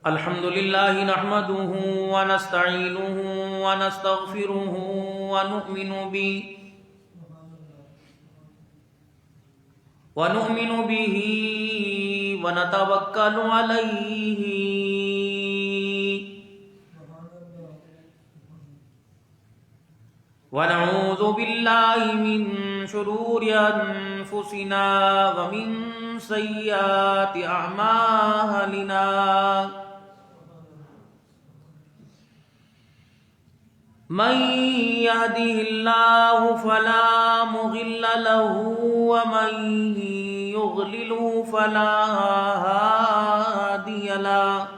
الحمد لله نحمده ونستعينه ونستغفره ونؤمن به ونتوكل عليه ونعوذ بالله من شرور أنفسنا ومن سيئات أعمالنا من يهده الله فلا مضل له ومن يضلل فلا هادي له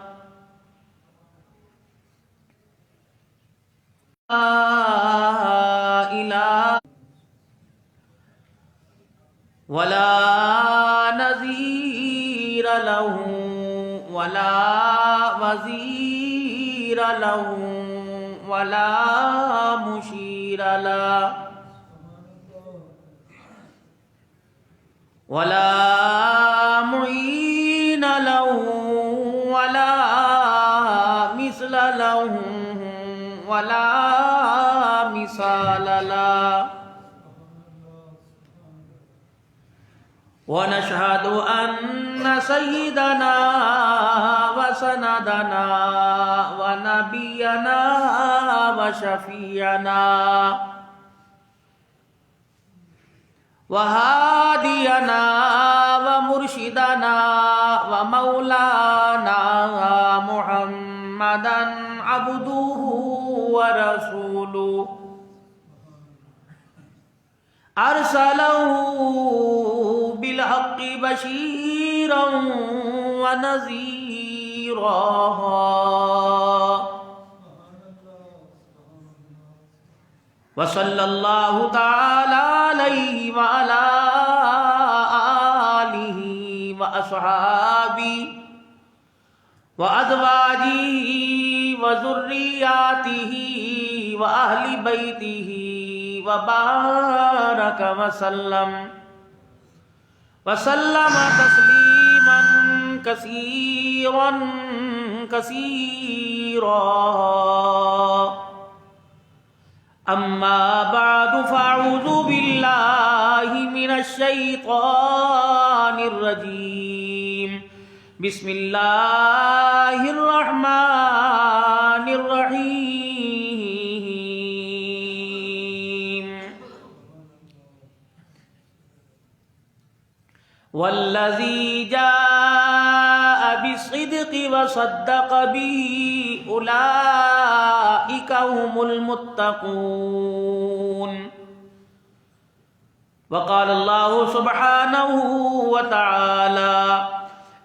ولا نذير له ولا وزير له ولا مشير له ولا معين له ولا مثل له ولا مثال له ونشهد أن سيدنا وسندنا ونبينا وشفيعنا وهادينا ومرشدنا ومولانا محمدا عبده ورسوله أرسله بالحق بشيرا ونذيرا وصلى الله تعالى عليه وعلى آله وأصحابه وأزواجه وذرياته وأهل بيته وبارك وسلم تسليما كثيرا أما بعد فأعوذ بالله من الشيطان الرجيم بسم الله الرحمن الرحيم والذي جاء بالصدق وصدق به أولئك هم المتقون وقال الله سبحانه وتعالى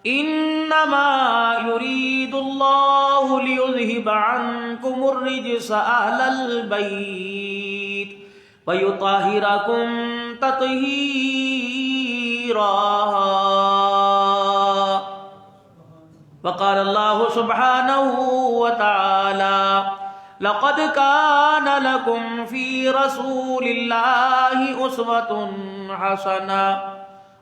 إنما يريد الله ليذهب عنكم الرجس أهل البيت ويطهركم تطهيرا وقال الله سبحانه وتعالى لقد كان لكم في رسول الله أسوة حسنة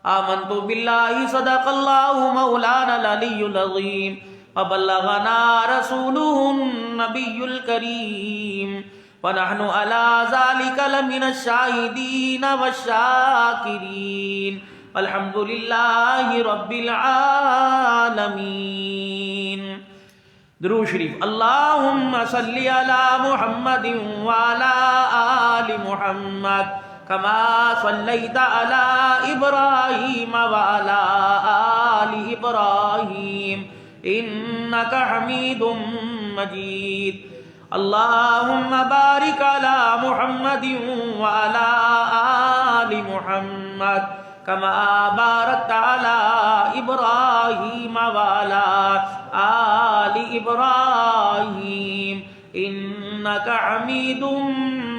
آمنت بالله صدق الله مولانا العلي العظيم وبلغنا رسوله النبي الكريم ونحن على ذلك لمن الشاهدين والشاكرين الحمد لله رب العالمين درود شریف اللهم صل على محمد وعلى آل محمد كما صليت على إبراهيم وعلى آل إبراهيم إنك حميد مجيد اللهم بارك على محمد وعلى آل محمد كما باركت على إبراهيم وعلى آل إبراهيم إنك حميد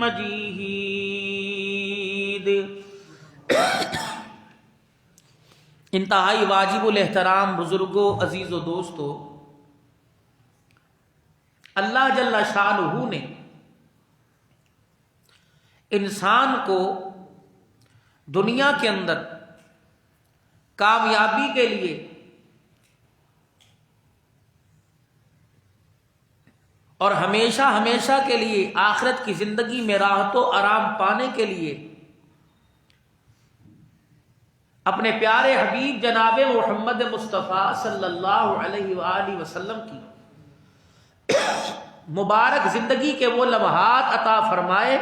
مجيد انتہائی واجب الاحترام بزرگوں، عزیز و دوستو، اللہ جل شانہ نے انسان کو دنیا کے اندر کامیابی کے لیے اور ہمیشہ ہمیشہ کے لیے آخرت کی زندگی میں راحت و آرام پانے کے لیے اپنے پیارے حبیب جناب محمد مصطفیٰ صلی اللہ علیہ وآلہ وسلم کی مبارک زندگی کے وہ لمحات عطا فرمائے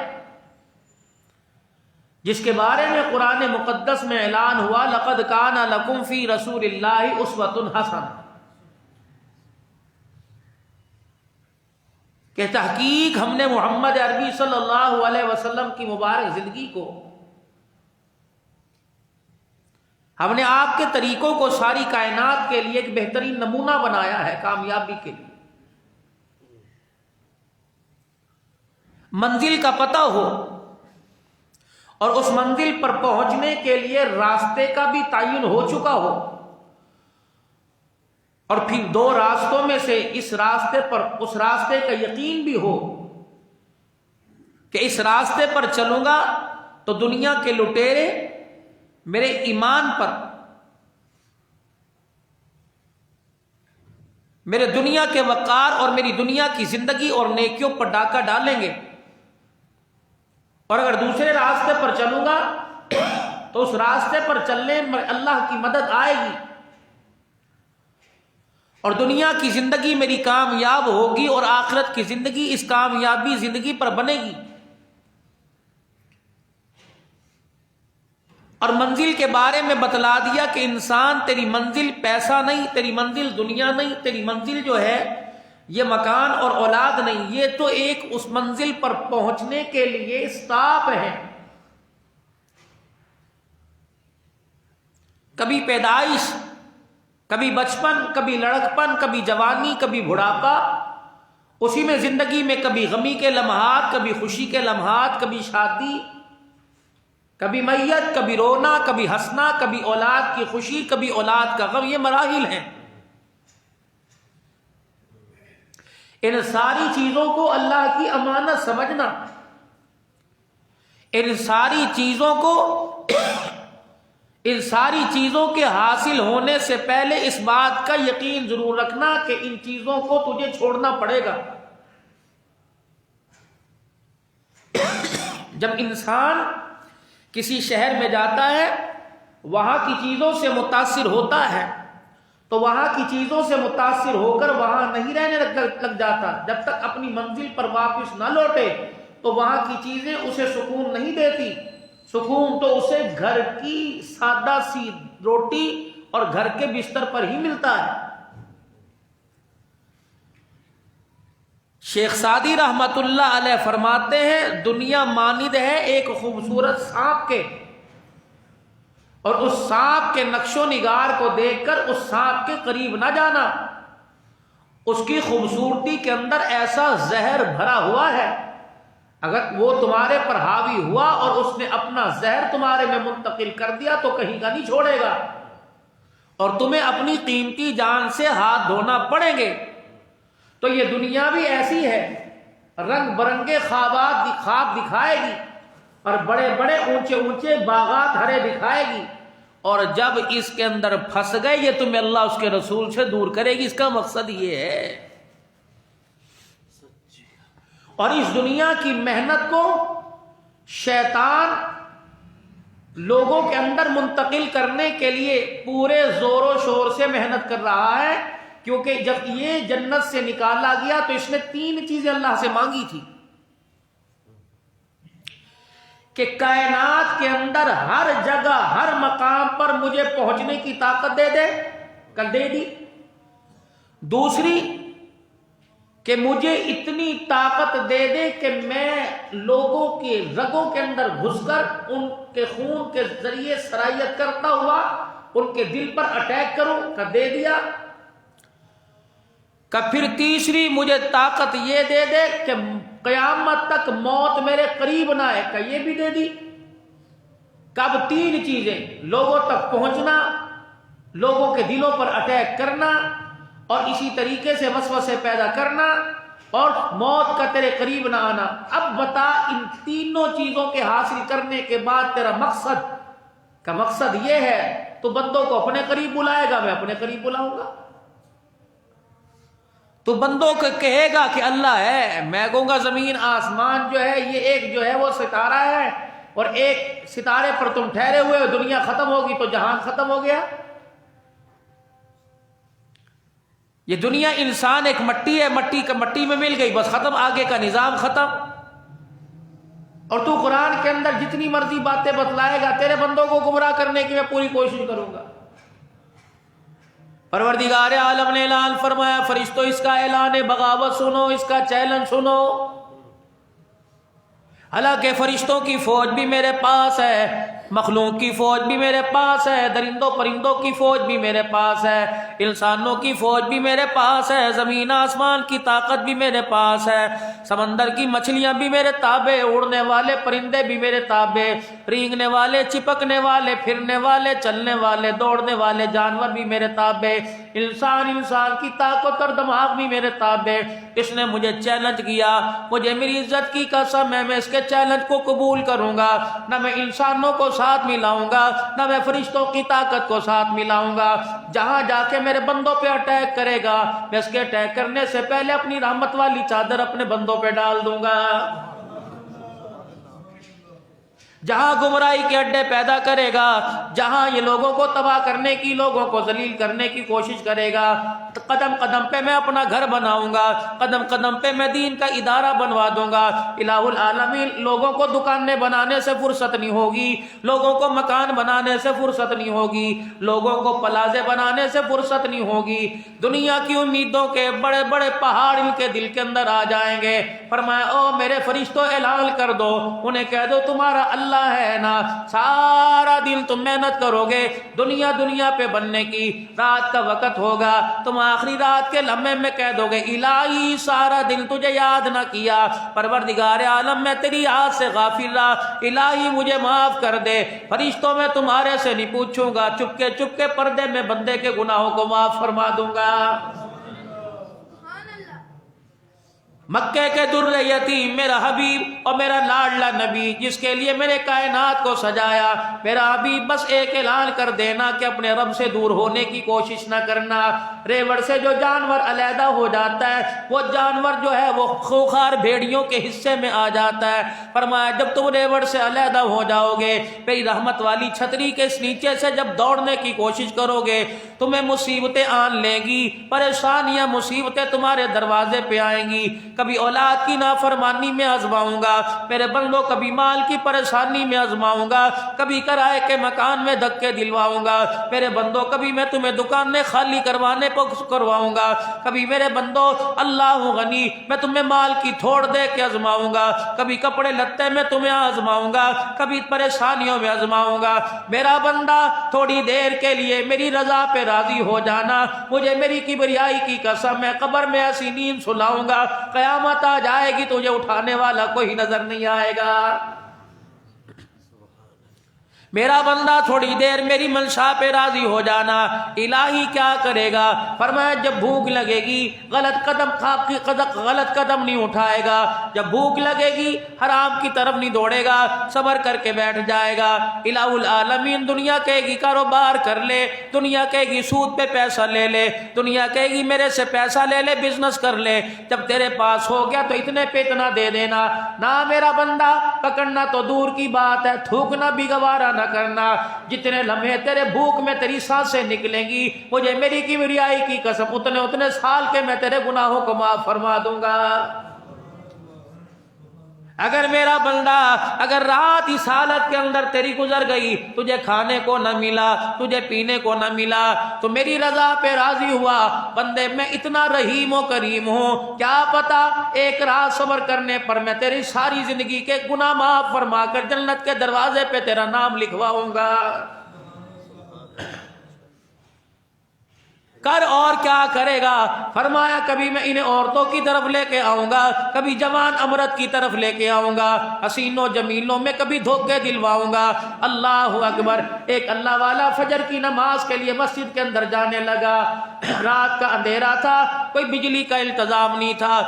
جس کے بارے میں قرآن مقدس میں اعلان ہوا لقد کان لکم فی رسول اللہ اسوۃ حسنہ، کہ تحقیق ہم نے محمد عربی صلی اللہ علیہ وسلم کی مبارک زندگی کو، ہم نے آپ کے طریقوں کو ساری کائنات کے لیے ایک بہترین نمونہ بنایا ہے کامیابی کے لیے۔ منزل کا پتہ ہو اور اس منزل پر پہنچنے کے لیے راستے کا بھی تعین ہو چکا ہو، اور پھر دو راستوں میں سے اس راستے کا یقین بھی ہو کہ اس راستے پر چلوں گا تو دنیا کے لٹیرے میرے ایمان پر، میرے دنیا کے وقار اور میری دنیا کی زندگی اور نیکیوں پر ڈاکہ ڈالیں گے، اور اگر دوسرے راستے پر چلوں گا تو اس راستے پر چلنے میں اللہ کی مدد آئے گی اور دنیا کی زندگی میری کامیاب ہوگی اور آخرت کی زندگی اس کامیابی زندگی پر بنے گی۔ اور منزل کے بارے میں بتلا دیا کہ انسان تیری منزل پیسہ نہیں، تیری منزل دنیا نہیں، تیری منزل جو ہے یہ مکان اور اولاد نہیں، یہ تو ایک اس منزل پر پہنچنے کے لیے اسٹاپ ہے۔ کبھی پیدائش، کبھی بچپن، کبھی لڑکپن، کبھی جوانی، کبھی بڑھاپا، اسی میں زندگی میں کبھی غمی کے لمحات، کبھی خوشی کے لمحات، کبھی شادی، کبھی میت، کبھی رونا، کبھی ہنسنا، کبھی اولاد کی خوشی، کبھی اولاد کا غم، یہ مراحل ہیں۔ ان ساری چیزوں کو اللہ کی امانت سمجھنا، ان ساری چیزوں کے حاصل ہونے سے پہلے اس بات کا یقین ضرور رکھنا کہ ان چیزوں کو تجھے چھوڑنا پڑے گا۔ جب انسان کسی شہر میں جاتا ہے، وہاں کی چیزوں سے متاثر ہوتا ہے، تو وہاں کی چیزوں سے متاثر ہو کر وہاں نہیں رہنے لگ جاتا۔ جب تک اپنی منزل پر واپس نہ لوٹے تو وہاں کی چیزیں اسے سکون نہیں دیتی۔ سکون تو اسے گھر کی سادہ سی روٹی اور گھر کے بستر پر ہی ملتا ہے۔ شیخ سعدی رحمت اللہ علیہ فرماتے ہیں دنیا مانند ہے ایک خوبصورت سانپ کے، اور اس سانپ کے نقش و نگار کو دیکھ کر اس سانپ کے قریب نہ جانا، اس کی خوبصورتی کے اندر ایسا زہر بھرا ہوا ہے، اگر وہ تمہارے پر حاوی ہوا اور اس نے اپنا زہر تمہارے میں منتقل کر دیا تو کہیں کا نہیں چھوڑے گا، اور تمہیں اپنی قیمتی جان سے ہاتھ دھونا پڑیں گے۔ تو یہ دنیا بھی ایسی ہے، رنگ برنگے خواب دکھائے گی، اور بڑے بڑے اونچے اونچے باغات ہرے دکھائے گی، اور جب اس کے اندر پھنس گئے یہ تمہیں اللہ اس کے رسول سے دور کرے گی۔ اس کا مقصد یہ ہے، اور اس دنیا کی محنت کو شیطان لوگوں کے اندر منتقل کرنے کے لیے پورے زور و شور سے محنت کر رہا ہے، کیونکہ جب یہ جنت سے نکالا گیا تو اس نے 3 چیزیں اللہ سے مانگی تھی کہ کائنات کے اندر ہر جگہ ہر مقام پر مجھے پہنچنے کی طاقت دے دے، کل دے دی۔ دوسری کہ مجھے اتنی طاقت دے دے کہ میں لوگوں کے رگوں کے اندر گھس کر ان کے خون کے ذریعے سرایت کرتا ہوا ان کے دل پر اٹیک کروں، کا دے دیا۔ کہ پھر تیسری مجھے طاقت یہ دے دے کہ قیامت تک موت میرے قریب نہ آئے، کا یہ بھی دے دی۔ کب 3 چیزیں، لوگوں تک پہنچنا، لوگوں کے دلوں پر اٹیک کرنا، اور اسی طریقے سے وسوسے پیدا کرنا، اور موت کا تیرے قریب نہ آنا۔ اب بتا ان تینوں چیزوں کے حاصل کرنے کے بعد تیرا مقصد کا مقصد یہ ہے تو بندوں کو اپنے قریب بلائے گا، میں اپنے قریب بلاؤں گا. تو بندوں کو کہے گا کہ اللہ ہے، میں کہوں گا زمین آسمان جو ہے یہ ایک جو ہے وہ ستارہ ہے، اور ایک ستارے پر تم ٹھہرے ہوئے ہو، دنیا ختم ہوگی تو جہان ختم ہو گیا. یہ دنیا انسان ایک مٹی ہے، مٹی میں مل گئی، بس ختم، آگے کا نظام ختم. اور تو قرآن کے اندر جتنی مرضی باتیں بتلائے گا، تیرے بندوں کو گمراہ کرنے کی میں پوری کوشش کروں گا. پروردگار عالم نے اعلان فرمایا، فرشتوں اس کا اعلان بغاوت سنو، اس کا چیلنج سنو. حالانکہ فرشتوں کی فوج بھی میرے پاس ہے، مخلوق کی فوج بھی میرے پاس ہے، درندوں پرندوں کی فوج بھی میرے پاس ہے، انسانوں کی فوج بھی میرے پاس ہے، زمین آسمان کی طاقت بھی میرے پاس ہے، سمندر کی مچھلیاں بھی میرے تابع، اڑنے والے پرندے بھی میرے تابع، رینگنے والے، چپکنے والے، پھرنے والے، چلنے والے، دوڑنے والے جانور بھی میرے تابع، انسان کی طاقت اور دماغ بھی میرے تابع. اس نے مجھے چیلنج کیا، مجھے میری عزت کی قسم ہے میں اس کے چیلنج کو قبول کروں گا. نہ میں انسانوں کو ساتھ ملاؤں گا، نہ میں فرشتوں کی طاقت کو ساتھ ملاؤں گا. جہاں جا کے میرے بندوں پہ اٹیک کرے گا، میں اس کے اٹیک کرنے سے پہلے اپنی رحمت والی چادر اپنے بندوں پہ ڈال دوں گا. جہاں گمراہی کے اڈے پیدا کرے گا، جہاں یہ لوگوں کو تباہ کرنے کی، لوگوں کو ذلیل کرنے کی کوشش کرے گا، قدم قدم پہ میں اپنا گھر بناؤں گا، قدم قدم پہ میں دین کا ادارہ بنوا دوں گا. الہ العالمین لوگوں کو دکانیں بنانے سے فرصت نہیں ہوگی، لوگوں کو مکان بنانے سے فرصت نہیں ہوگی، لوگوں کو پلازے بنانے سے فرصت نہیں ہوگی. دنیا کی امیدوں کے بڑے بڑے پہاڑ ان کے دل کے اندر آ جائیں گے. فرمایا او میرے فرشتوں اعلان کر دو، انہیں کہہ دو تمہارا اللہ ہے نا، سارا دن تم محنت کرو گے دنیا پہ بننے کی. رات کا وقت ہوگا، تم آخری رات کے لمحے میں کہہ دو گے الہی سارا دن تجھے یاد نہ کیا، پروردگار عالم میں تیری یاد سے غافل رہا، الہی مجھے معاف کر دے. فرشتوں میں تمہارے سے نہیں پوچھوں گا، چپ کے پردے میں بندے کے گناہوں کو معاف فرما دوں گا. مکے کے در یتیم میرا حبیب اور میرا لاڈلا نبی، جس کے لیے میرے کائنات کو سجایا، میرا حبیب بس ایک اعلان کر دینا کہ اپنے رب سے دور ہونے کی کوشش نہ کرنا. ریوڑ سے جو جانور علیحدہ ہو جاتا ہے، وہ جانور جو ہے وہ خوخار بھیڑیوں کے حصے میں آ جاتا ہے. فرمایا جب تم ریوڑ سے علیحدہ ہو جاؤ گے، میری رحمت والی چھتری کے اس نیچے سے جب دوڑنے کی کوشش کرو گے، تمہیں مصیبتیں آن لیں گی، پریشانیاں مصیبتیں تمہارے دروازے پہ آئیں گی. کبھی اولاد کی نافرمانی میں آزماؤں گا میرے بندوں، کبھی مال کی پریشانی میں آزماؤں گا، کبھی کرائے کے مکان میں دھکے دلواؤں گا میرے بندوں، کبھی میں تمہیں دکانیں خالی کروانے پر کرواؤں گا، کبھی میرے بندوں اللہ غنی میں تمہیں مال کی تھوڑ دے کے آزماؤں گا، کبھی کپڑے لتے میں تمہیں آزماؤں گا، کبھی پریشانیوں میں آزماؤں گا. میرا بندہ تھوڑی دیر کے لیے میری رضا پہ راضی ہو جانا، مجھے میری کبریائی کی قسم میں قبر میں ایسی نیند سلاؤں گا، قیامت آ جائے گی تجھے اٹھانے والا کوئی نظر نہیں آئے گا. میرا بندہ تھوڑی دیر میری منشا پہ راضی ہو جانا. الہی کیا کرے گا؟ فرمایا جب بھوک لگے گی غلط قدم نہیں اٹھائے گا، جب بھوک لگے گی حرام کی طرف نہیں دوڑے گا، صبر کر کے بیٹھ جائے گا. الہ العالمین دنیا کہے گی کاروبار کر لے، دنیا کہے گی سود پہ پیسہ لے لے، دنیا کہے گی میرے سے پیسہ لے لے، بزنس کر لے، جب تیرے پاس ہو گیا تو اتنے پہ اتنا دے دینا. نہ میرا بندہ، پکڑنا تو دور کی بات ہے، تھوکنا بھی گوارا نہ کرنا. جتنے لمحے تیرے بھوک میں تیری سانسیں نکلیں گی، مجھے میری کبریائی کی قسم اتنے سال کے میں تیرے گناہوں کو معاف فرما دوں گا. اگر میرا بندہ، اگر رات اس حالت کے اندر تیری گزر گئی، تجھے کھانے کو نہ ملا، تجھے پینے کو نہ ملا، تو میری رضا پہ راضی ہوا، بندے میں اتنا رحیم و کریم ہوں، کیا پتا ایک رات صبر کرنے پر میں تیری ساری زندگی کے گناہ معاف فرما کر جنت کے دروازے پہ تیرا نام لکھواؤں گا. کر اور کیا کرے گا؟ فرمایا کبھی میں انہیں عورتوں کی طرف لے کے آؤں گا، کبھی جوان امرد کی طرف لے کے آؤں گا، حسینوں جمیلوں میں کبھی دھوکے دلواؤں گا. اللہ اکبر. ایک اللہ والا فجر کی نماز کے لیے مسجد کے اندر جانے لگا، رات کا اندھیرا تھا، کوئی بجلی کا التظام نہیں تھا،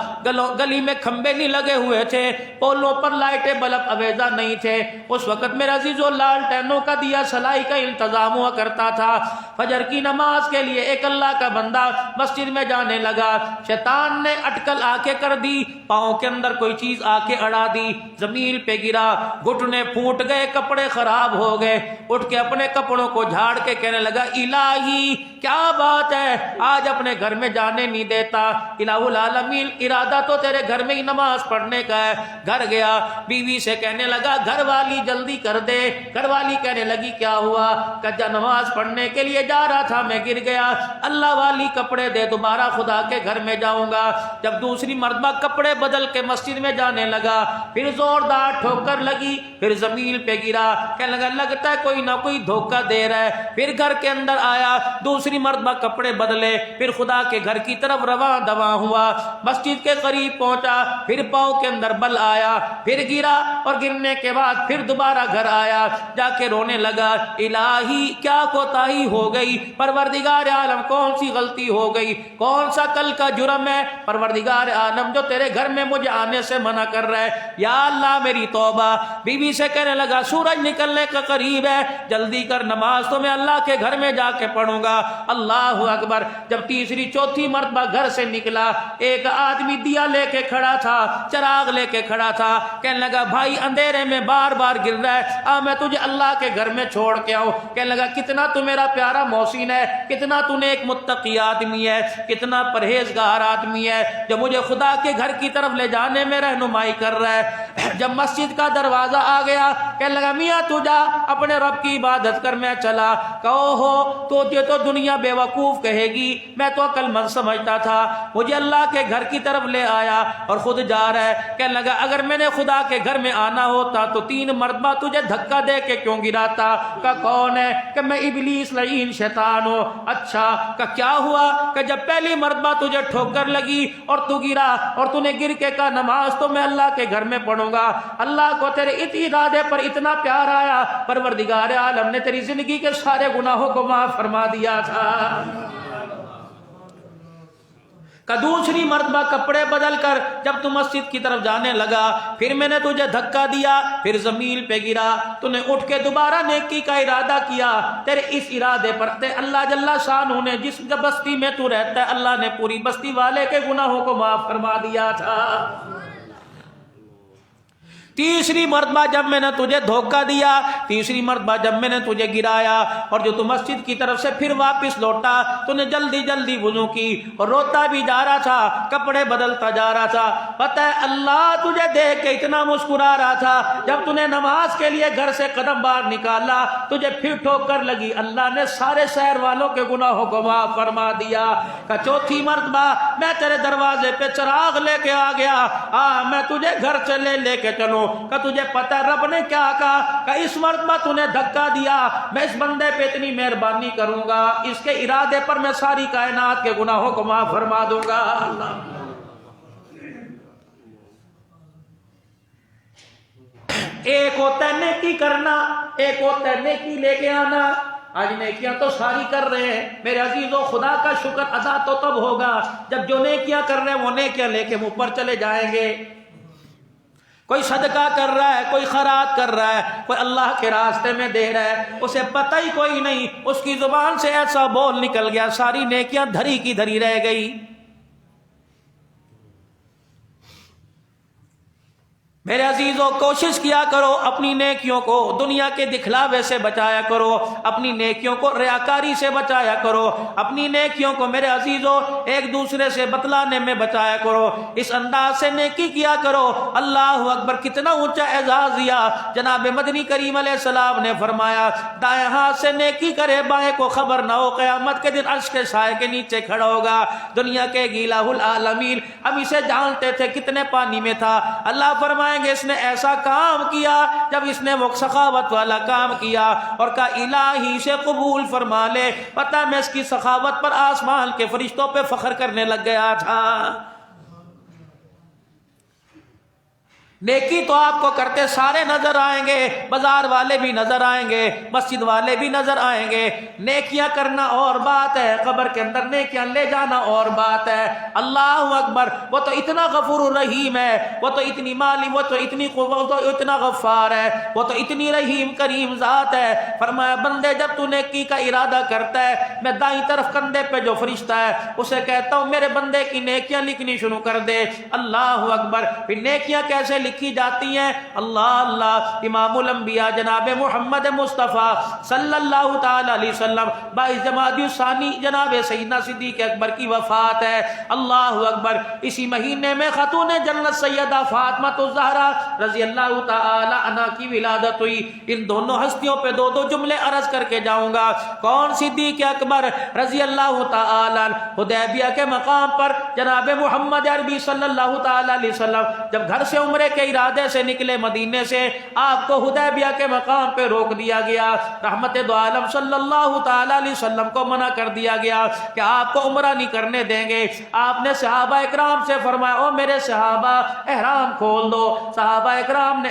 گلی میں کھمبے نہیں لگے ہوئے تھے، پولوں پر لائٹیں بلب اویزہ نہیں تھے۔ اس وقت میرے عزیزو لالٹینوں کا دیا سلائی کا التظام ہوا کرتا تھا۔ فجر کی نماز کے لیے ایک اللہ کا بندہ مسجد میں جانے لگا، شیطان نے اٹکل آ کے کر دی، پاؤں کے اندر کوئی چیز آ کے اڑا دی، زمین پہ گرا، گھٹنے پھوٹ گئے، کپڑے خراب ہو گئے، اٹھ کے اپنے کپڑوں کو جھاڑ کے کہنے لگا الہی کیا بات ہے، آج اپنے گھر میں جانے نہیں دیتا، الہ العالمین ارادہ تو تیرے گھر میں ہی نماز پڑھنے کا ہے۔ گھر گیا، بیوی سے کہنے لگا گھر والی جلدی کر دے۔ گھر والی کہنے لگی کیا ہوا؟ کہ نماز پڑھنے کے لیے جا رہا تھا میں گر گیا، اللہ والی کپڑے دے، دوبارہ خدا کے گھر میں جاؤں گا۔ جب دوسری مرتبہ کپڑے بدل کے مسجد میں جانے لگا، پھر زوردار ٹھوکر لگی، پھر زمین پہ گرا، کہنے لگا لگتا ہے کوئی نہ کوئی دھوکہ دے رہا ہے۔ پھر گھر کے اندر آیا، دوسری مرتبہ کپڑے بدلے، پھر خدا کے گھر کی طرف رواں دواں ہوا، مسجد کے قریب پہنچا، پھر پاؤں کے اندر بل آیا، پھر گرا، اور گرنے کے بعد پھر دوبارہ گھر آیا، جا کے رونے لگا الہی کیا کوتاہی ہو گئی، پروردگار عالم کون سی غلطی ہو گئی، کون سا کل کا جرم ہے پروردگار عالم جو تیرے گھر میں مجھے آنے سے منع کر رہا ہے، یا اللہ میری توبہ۔ بیوی سے کہنے لگا سورج نکلنے کا قریب ہے، جلدی کر، نماز تو میں اللہ کے گھر میں جا کے پڑھوں گا۔ اللہ اکبر۔ جب تیسری چوتھی مرتبہ گھر سے نکلا، ایک آدمی دیا لے کے کھڑا تھا، چراغ لے کے کھڑا تھا، کہنے لگا بھائی اندھیرے میں بار بار گر رہا ہے، میں تجھے اللہ کے گھر میں چھوڑ کے آؤں۔ کہنے لگا کتنا تو میرا پیارا محسن ہے، کتنا تو نے ایک متقی آدمی ہے، کتنا پرہیزگار آدمی ہے جو مجھے خدا کے گھر کی طرف لے جانے میں رہنمائی کر رہا ہے۔ جب مسجد کا دروازہ آ گیا، کہنے لگا میاں تو جا اپنے رب کی عبادت کر، میں چلا۔ کہو ہو تو یہ تو دنیا بے وقوف کہے گی، میں تو عقل مند سمجھتا تھا، مجھے اللہ کے گھر کی طرف لے آیا اور خود جا رہا ہے۔ کہنے لگا اگر میں نے خدا کے گھر میں آنا ہوتا تو 3 مرتبہ تجھے دھکا دے کے کیوں گراتا؟ کہ کون ہے؟ کہ میں ابلیس لعین شیطان ہوں۔ اچھا، کہ کیا ہوا؟ کہ جب پہلی مرتبہ تجھے ٹھوکر لگی اور تو گرا اور تو نے گر کے کہا نماز تو میں اللہ کے گھر میں پڑھوں گا، اللہ کو تیرے ارادے پر اتنا پیار آیا، پروردگار عالم نے تیری زندگی کے سارے گناہوں کو معاف فرما دیا تھا۔ کہ دوسری مرتبہ کپڑے بدل کر جب تو مسجد کی طرف جانے لگا، پھر میں نے تجھے دھکا دیا، پھر زمین پہ گرا، تو نے اٹھ کے دوبارہ نیکی کا ارادہ کیا، تیرے اس ارادے پر اللہ جل شانہ نے جس بستی میں تو رہتا ہے، اللہ نے پوری بستی والے کے گناہوں کو معاف فرما دیا تھا۔ تیسری مرتبہ جب میں نے تجھے دھوکہ دیا، تیسری مرتبہ جب میں نے تجھے گرایا اور جو تو مسجد کی طرف سے پھر واپس لوٹا، تو نے جلدی جلدی وضو کی اور روتا بھی جا رہا تھا، کپڑے بدلتا جا رہا تھا۔ پتہ ہے اللہ تجھے دیکھ کے اتنا مسکرا رہا تھا، جب تو نے نماز کے لیے گھر سے قدم باہر نکالا، تجھے پھر ٹھوکر لگی، اللہ نے سارے شہر والوں کے گناہوں کو معاف فرما دیا۔ کہ چوتھی مرتبہ میں تیرے دروازے پہ چراغ لے کے آ گیا، میں تجھے گھر سے لے کے چلوں۔ کہ تجھے پتہ رب نے کیا کہا؟ کہ اس مرتبہ تو نے دھکا دیا، میں اس بندے پہ اتنی مہربانی کروں گا، اس کے ارادے پر میں ساری کائنات کے گناہوں کو معاف فرما دوں گا۔ ایک ہوتا ہے نیکی کرنا، ایک ہوتا ہے نیکی لے کے آنا۔ آج نیکیاں تو ساری کر رہے ہیں میرے عزیزو، خدا کا شکر ادا تو تب ہوگا جب جو نیکیاں کر رہے ہیں وہ نیکیاں لے کے منہ پر چلے جائیں گے۔ کوئی صدقہ کر رہا ہے، کوئی خیرات کر رہا ہے، کوئی اللہ کے راستے میں دے رہا ہے، اسے پتہ ہی کوئی نہیں، اس کی زبان سے ایسا بول نکل گیا، ساری نیکیاں دھری کی دھری رہ گئی۔ میرے عزیزوں کوشش کیا کرو اپنی نیکیوں کو دنیا کے دکھلاوے سے بچایا کرو، اپنی نیکیوں کو ریاکاری سے بچایا کرو، اپنی نیکیوں کو میرے عزیزوں ایک دوسرے سے بتلانے میں بچایا کرو، اس انداز سے نیکی کیا کرو۔ اللہ اکبر، کتنا اونچا اعزاز دیا جناب مدنی کریم علیہ السلام نے فرمایا دائیں ہاتھ سے نیکی کرے بائیں کو خبر نہ ہو، قیامت کے دن عرش کے سائے کے نیچے کھڑا ہوگا۔ دنیا کے الہ العالمین ہم اسے جانتے تھے کتنے پانی میں تھا، اللہ فرمایا اس نے ایسا کام کیا، جب اس نے وہ سخاوت والا کام کیا اور کہا الہی سے قبول فرما لے، پتہ میں اس کی سخاوت پر آسمان کے فرشتوں پہ فخر کرنے لگ گیا تھا۔ نیکی تو آپ کو کرتے سارے نظر آئیں گے، بازار والے بھی نظر آئیں گے، مسجد والے بھی نظر آئیں گے، نیکیاں کرنا اور بات ہے، قبر کے اندر نیکیاں لے جانا اور بات ہے۔ اللہ اکبر، وہ تو اتنا غفور الرحیم ہے، وہ تو اتنی مالی، وہ تو اتنی قوت، وہ تو اتنا غفار ہے، وہ تو اتنی رحیم کریم ذات ہے۔ فرمایا بندے جب تو نیکی کا ارادہ کرتا ہے، میں دائیں طرف کندھے پہ جو فرشتہ ہے اسے کہتا ہوں میرے بندے کی نیکیاں لکھنی شروع کر دے۔ اللہ اکبر، پھر نیکیاں کیسے لکھی جاتی ہیں؟ اللہ اللہ، امام الانبیاء جناب محمد مصطفیٰ صلی اللہ تعالی علیہ وسلم 22 جمادی الثانی جناب سیدنا صدیق اکبر کی وفات ہے۔ اللہ اکبر، اسی مہینے میں خاتون جنت سیدہ فاطمہ الزہرا رضی اللہ تعالی عنہا کی ولادت ہوئی۔ ان دونوں ہستیوں پہ دو دو جملے عرض کر کے جاؤں گا۔ کون؟ صدیق اکبر رضی اللہ تعالی عنہ حدیبیہ کے مقام پر جناب محمد عربی صلی اللہ تعالی علیہ وسلم جب گھر سے عمرے کے ارادے سے نکلے مدینے سے، آپ کو حدیبیہ کے مقام پہ روک دیا گیا۔ رحمت دو عالم صلی اللہ تعالی علیہ وسلم کو منع کر دیا گیا کہ آپ کو عمرہ نہیں کرنے دیں گے۔ آپ نے صحابہ اکرام سے فرمایا او میرے صحابہ احرام کھول دو۔ صحابہ اکرام نے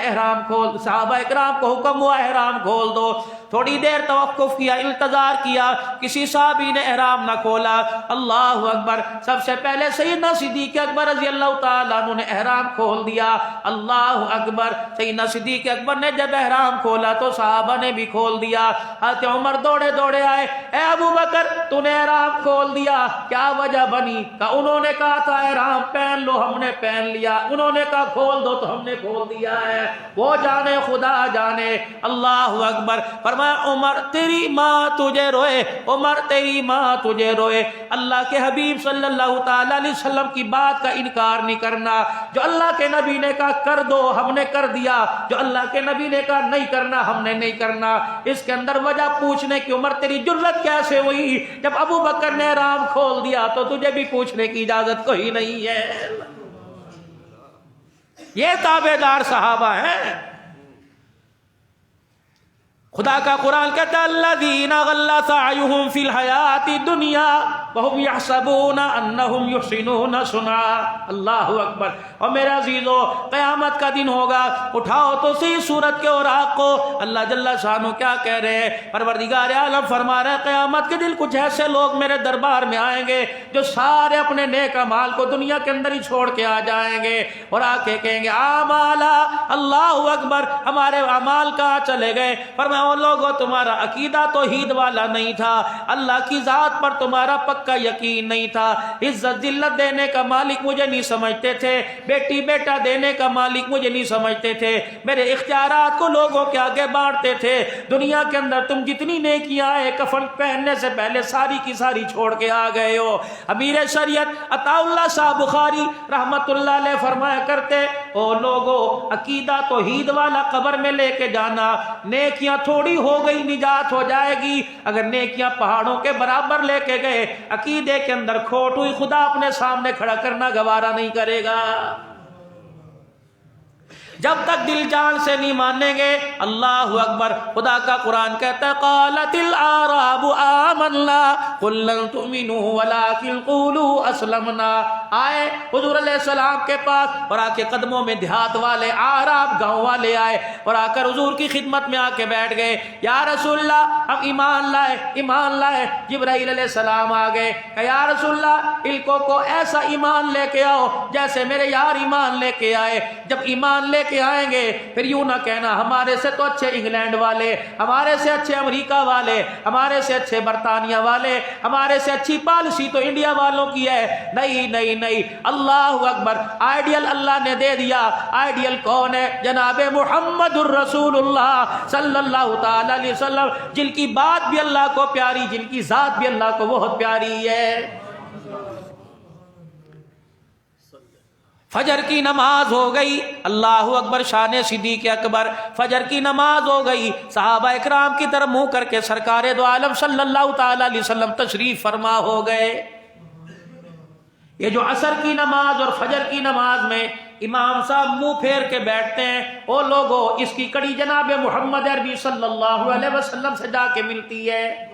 صحابہ اکرام کو حکم ہوا احرام کھول دو۔ تھوڑی دیر توقف کیا، انتظار کیا، کسی صحابی نے احرام نہ کھولا۔ اللہ اکبر، سب سے پہلے سیدنا صدیق اکبر رضی اللہ تعالیٰ عنہ نے احرام کھول دیا۔ اللہ اکبر، سیدنا صدیق اکبر نے جب احرام کھولا تو صحابہ نے بھی کھول دیا۔ حضرت عمر دوڑے دوڑے آئے، اے ابو بکر تو نے احرام کھول دیا، کیا وجہ بنی؟ کہ انہوں نے کہا تھا احرام پہن لو، ہم نے پہن لیا، انہوں نے کہا کھول دو تو ہم نے کھول دیا ہے، وہ جانے خدا جانے۔ اللہ اکبر، فرمایا عمر تیری ماں تجھے روئے، عمر تیری ماں تجھے روئے۔ اللہ کے حبیب صلی اللہ تعالی علیہ وسلم کی بات کا انکار نہیں کرنا۔ جو اللہ کے نبی نے کہا کر دو ہم نے کر دیا، جو اللہ کے نبی نے کہا نہیں کرنا ہم نے نہیں کرنا۔ اس کے اندر وجہ پوچھنے کی عمر تیری جرت کیسے ہوئی؟ جب ابو بکر نے احرام کھول دیا تو تجھے بھی پوچھنے کی اجازت کوئی نہیں ہے۔ یہ تابعدار صحابہ ہیں۔ خدا کا قرآن کہتا ہے الذین غل سعیہم فی الحیات الدنیا وہم یحسبون انہم یحسنون صنعا۔ اللہ اکبر۔ اور میرے عزیزو، قیامت کا دن ہوگا، اٹھاؤ تو صحیح سورت کے اوراق کو۔ اللہ جل شانہ کیا کہہ رہے ہیں؟ پروردگار عالم فرما رہے ہیں قیامت کے دن کچھ ایسے لوگ میرے دربار میں آئیں گے جو سارے اپنے نیک اعمال کو دنیا کے اندر ہی چھوڑ کے آ جائیں گے اور آ کے کہیں گے اعمالا، اللہ اکبر، ہمارے اعمال کہاں چلے گئے؟ فرمایا او لوگو تمہارا عقیدہ توحید والا نہیں تھا، اللہ کی ذات پر تمہارا پکا یقین نہیں تھا، عزت ذلت دینے کا مالک مجھے نہیں سمجھتے تھے، بیٹی بیٹا دینے کا مالک مجھے نہیں سمجھتے تھے، میرے اختیارات کو لوگوں کے آگے بانٹتے تھے۔ دنیا کے اندر تم جتنی نیکیاں آئے کفن پہننے سے پہلے ساری کی ساری چھوڑ کے آ گئے ہو۔ امیر شریعت عطا اللہ شاہ بخاری رحمت اللہ علیہ فرمایا کرتے او لوگو عقیدہ توحید والا قبر میں لے کے جانا، نیکیاں تھوڑی ہو گئی نجات ہو جائے گی، اگر نیکیاں پہاڑوں کے برابر لے کے گئے عقیدے کے اندر کھوٹ ہوئی خدا اپنے سامنے کھڑا کرنا گوارا نہیں کرے گا۔ جب تک دل جان سے نہیں مانیں گے۔ اللہ اکبر، خدا کا قرآن کہتا ہے قالت الاعراب آمنا قل لن تؤمنوا ولکن قولوا اسلمنا۔ آئے حضور علیہ السلام کے پاس اور آ کے قدموں میں دیہات والے اعراب گاؤں والے آئے اور آ کر حضور کی خدمت میں آ کے بیٹھ گئے، یا رسول اللہ ہم ایمان لائے ایمان لائے۔ جبرائیل علیہ السلام آ گئے کہ یا رسول اللہ الکو کو ایسا ایمان لے کے آؤ جیسے میرے یار ایمان لے کے آئے۔ جب ایمان لے کے آئیں گے پھر یوں نہ کہنا ہمارے سے تو اچھے انگلینڈ والے، ہمارے سے اچھے امریکہ والے، ہمارے سے اچھے برطانیہ والے، ہمارے سے اچھی پالیسی تو انڈیا والوں کی ہے۔ نہیں نہیں نہیں، اللہ اکبر، آئیڈیل اللہ نے دے دیا۔ آئیڈیل کون ہے؟ جناب محمد الرسول اللہ صلی اللہ تعالی علیہ وسلم، جن کی بات بھی اللہ کو پیاری، جن کی ذات بھی اللہ کو بہت پیاری ہے۔ فجر کی نماز ہو گئی، اللہ اکبر، شان صدیق اکبر، فجر کی نماز ہو گئی، صحابہ اکرام کی طرف منہ کر کے سرکار دو عالم صلی اللہ تعالی علیہ وسلم تشریف فرما ہو گئے۔ یہ جو عصر کی نماز اور فجر کی نماز میں امام صاحب منہ پھیر کے بیٹھتے ہیں، او لوگو اس کی کڑی جناب محمد عربی صلی اللہ علیہ وسلم سے جا کے ملتی ہے۔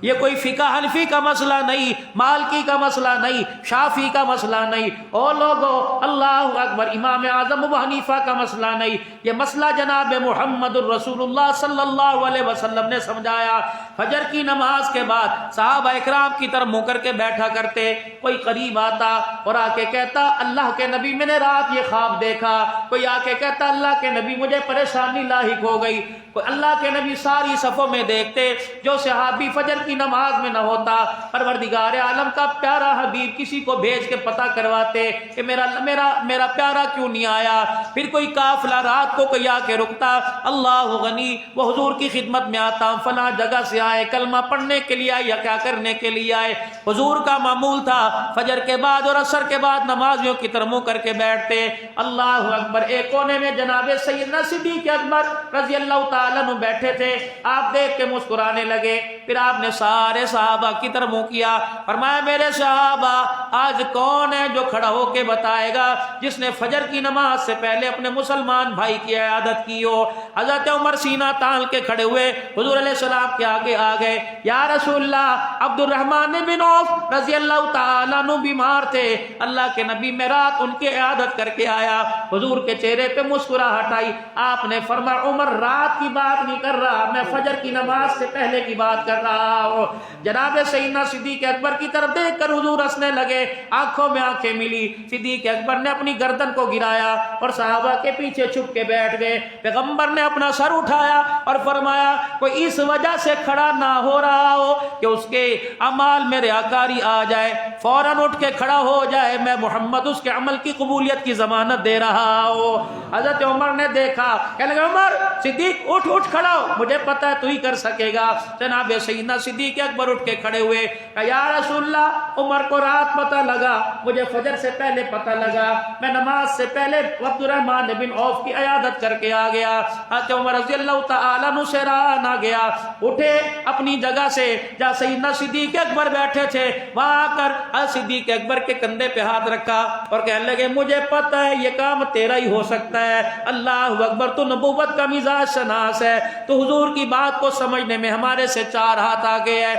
یہ کوئی فقہ حنفی کا مسئلہ نہیں، مالکی کا مسئلہ نہیں، شافعی کا مسئلہ نہیں، او لوگو اللہ اکبر، امام اعظم ابو حنیفہ کا مسئلہ نہیں، یہ مسئلہ جناب محمد الرسول اللہ صلی اللہ علیہ وسلم نے سمجھایا۔ فجر کی نماز کے بعد صحابہ اکرام کی طرف منہ کر کے بیٹھا کرتے، کوئی قریب آتا اور آ کے کہتا اللہ کے نبی میں نے رات یہ خواب دیکھا، کوئی آ کے کہتا اللہ کے نبی مجھے پریشانی لاحق ہو گئی، کوئی اللہ کے نبی ساری صفوں میں دیکھتے، جو صحابی فجر کی نماز میں نہ ہوتا پروردگار عالم کا پیارا حبیب کسی کو بھیج کے پتہ کرواتے کہ میرا پیارا کیوں نہیں آیا۔ پھر کوئی قافلہ رات کو کوئی آ کے رکتا، اللہ غنی وہ حضور کی خدمت میں آتا، فلاں جگہ سے آئے، کلمہ پڑھنے کے لیے آئے یا کیا کرنے کے لیے آئے۔ حضور کا معمول تھا فجر کے بعد اور عصر کے بعد نمازیوں کی طرف منہ کر کے بیٹھتے، اللہ اکبر۔ ایک کونے میں جناب سیدنا صدیق اکبر رضی اللہ تعالیٰ عنہ بیٹھے تھے، آپ دیکھ کے مسکرانے لگے، پھر آپ نے سارے صحابہ کی طرف منہ کیا، فرمایا میرے صحابہ آج کون ہے جو کھڑا ہو کے بتائے گا جس نے فجر کی نماز سے پہلے اپنے مسلمان بھائی کی عیادت کی ہو۔ حضرت عمر سینہ تان کے کھڑے ہوئے حضور علیہ السلام کے آگے آ گئے، یا رسول اللہ عبد الرحمن بن عوف رضی اللہ تعالیٰ عنہ بیمار تھے، اللہ کے نبی میں رات ان کی عیادت کر کے آیا۔ حضور کے چہرے پہ مسکراہٹ آئی، آپ نے فرمایا عمر رات کی بات نہیں کر رہا، میں فجر کی نماز سے پہلے کی بات کر رہا ہوں۔ جناب سیدنا صدیق اکبر کی طرف دیکھ کر حضور ہنسنے لگے، آنکھوں میں آنکھیں ملی۔ صدیق اکبر نے اپنی گردن کو گرایا اور صحابہ کے پیچھے چھپ کے بیٹھ گئے۔ پیغمبر نے اپنا سر اٹھایا اور فرمایا کوئی اس وجہ سے کھڑا نہ ہو رہا ہو کہ اس کے اعمال میں ریاکاری آ جائے، فوراً اٹھ کے کھڑا ہو جائے، میں محمد اس کے عمل کی قبولیت کی ضمانت دے رہا ہوں۔ حضرت عمر نے دیکھا، کہنے لگے عمر صدیق اٹھ کھڑا ہو، مجھے پتا ہے تو ہی کر سکے گا۔ جناب سیدنا صدیق اکبر اٹھ کے کھڑے ہوئے، کہا یا رسول اللہ عمر کو رات پتہ لگا، مجھے فجر سے پہلے پتہ لگا، میں نماز سے پہلے عبد الرحمن بن عوف کی عیادت کر کے آ گیا۔ حضرت عمر رضی اللہ تعالیٰ عنہ سے رہا نہ گیا، اٹھے اپنی جگہ سے جہاں سیدنا صدیق اکبر بیٹھے تھے، وہاں آ کر صدیق اکبر کے کندھے پہ ہاتھ رکھا اور کہنے لگے مجھے پتہ ہے یہ کام تیرا ہی ہو سکتا ہے، اللہ اکبر، تو نبوت کا مزاج شناس ہے، تو حضور کی بات کو سمجھنے میں ہمارے سے 4 ہاتھ آگے ہے۔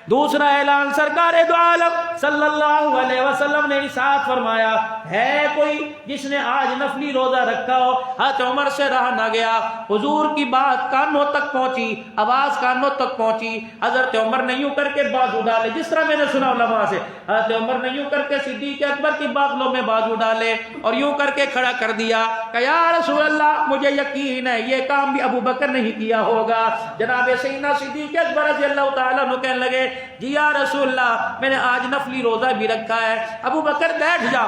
دوسرا اعلان سرکار دو عالم صلی اللہ علیہ وسلم نے ارشاد فرمایا ہے کوئی جس نے آج نفلی روزہ رکھا ہو؟ حضرت عمر سے رہا نہ گیا، حضور کی بات کانوں تک پہنچی، آواز کانوں تک پہنچی۔ حضرت عمر نے یوں کر کے بازو ڈالے، جس طرح میں نے سنا علماء سے، حضرت عمر نے یوں کر کے صدیق اکبر کی باغلوں میں بازو ڈالے اور یوں کر کے کھڑا کر دیا کہ یا رسول اللہ مجھے یقین ہے یہ کام بھی ابو بکر نہیں کیا ہوگا۔ جناب سیدنا صدیق اکبر رضی اللہ تعالیٰ عنہ کہنے لگے جی یا رسول اللہ میں نے آج نفلی روزہ بھی رکھا ہے۔ ابو بکر بیٹھ جا،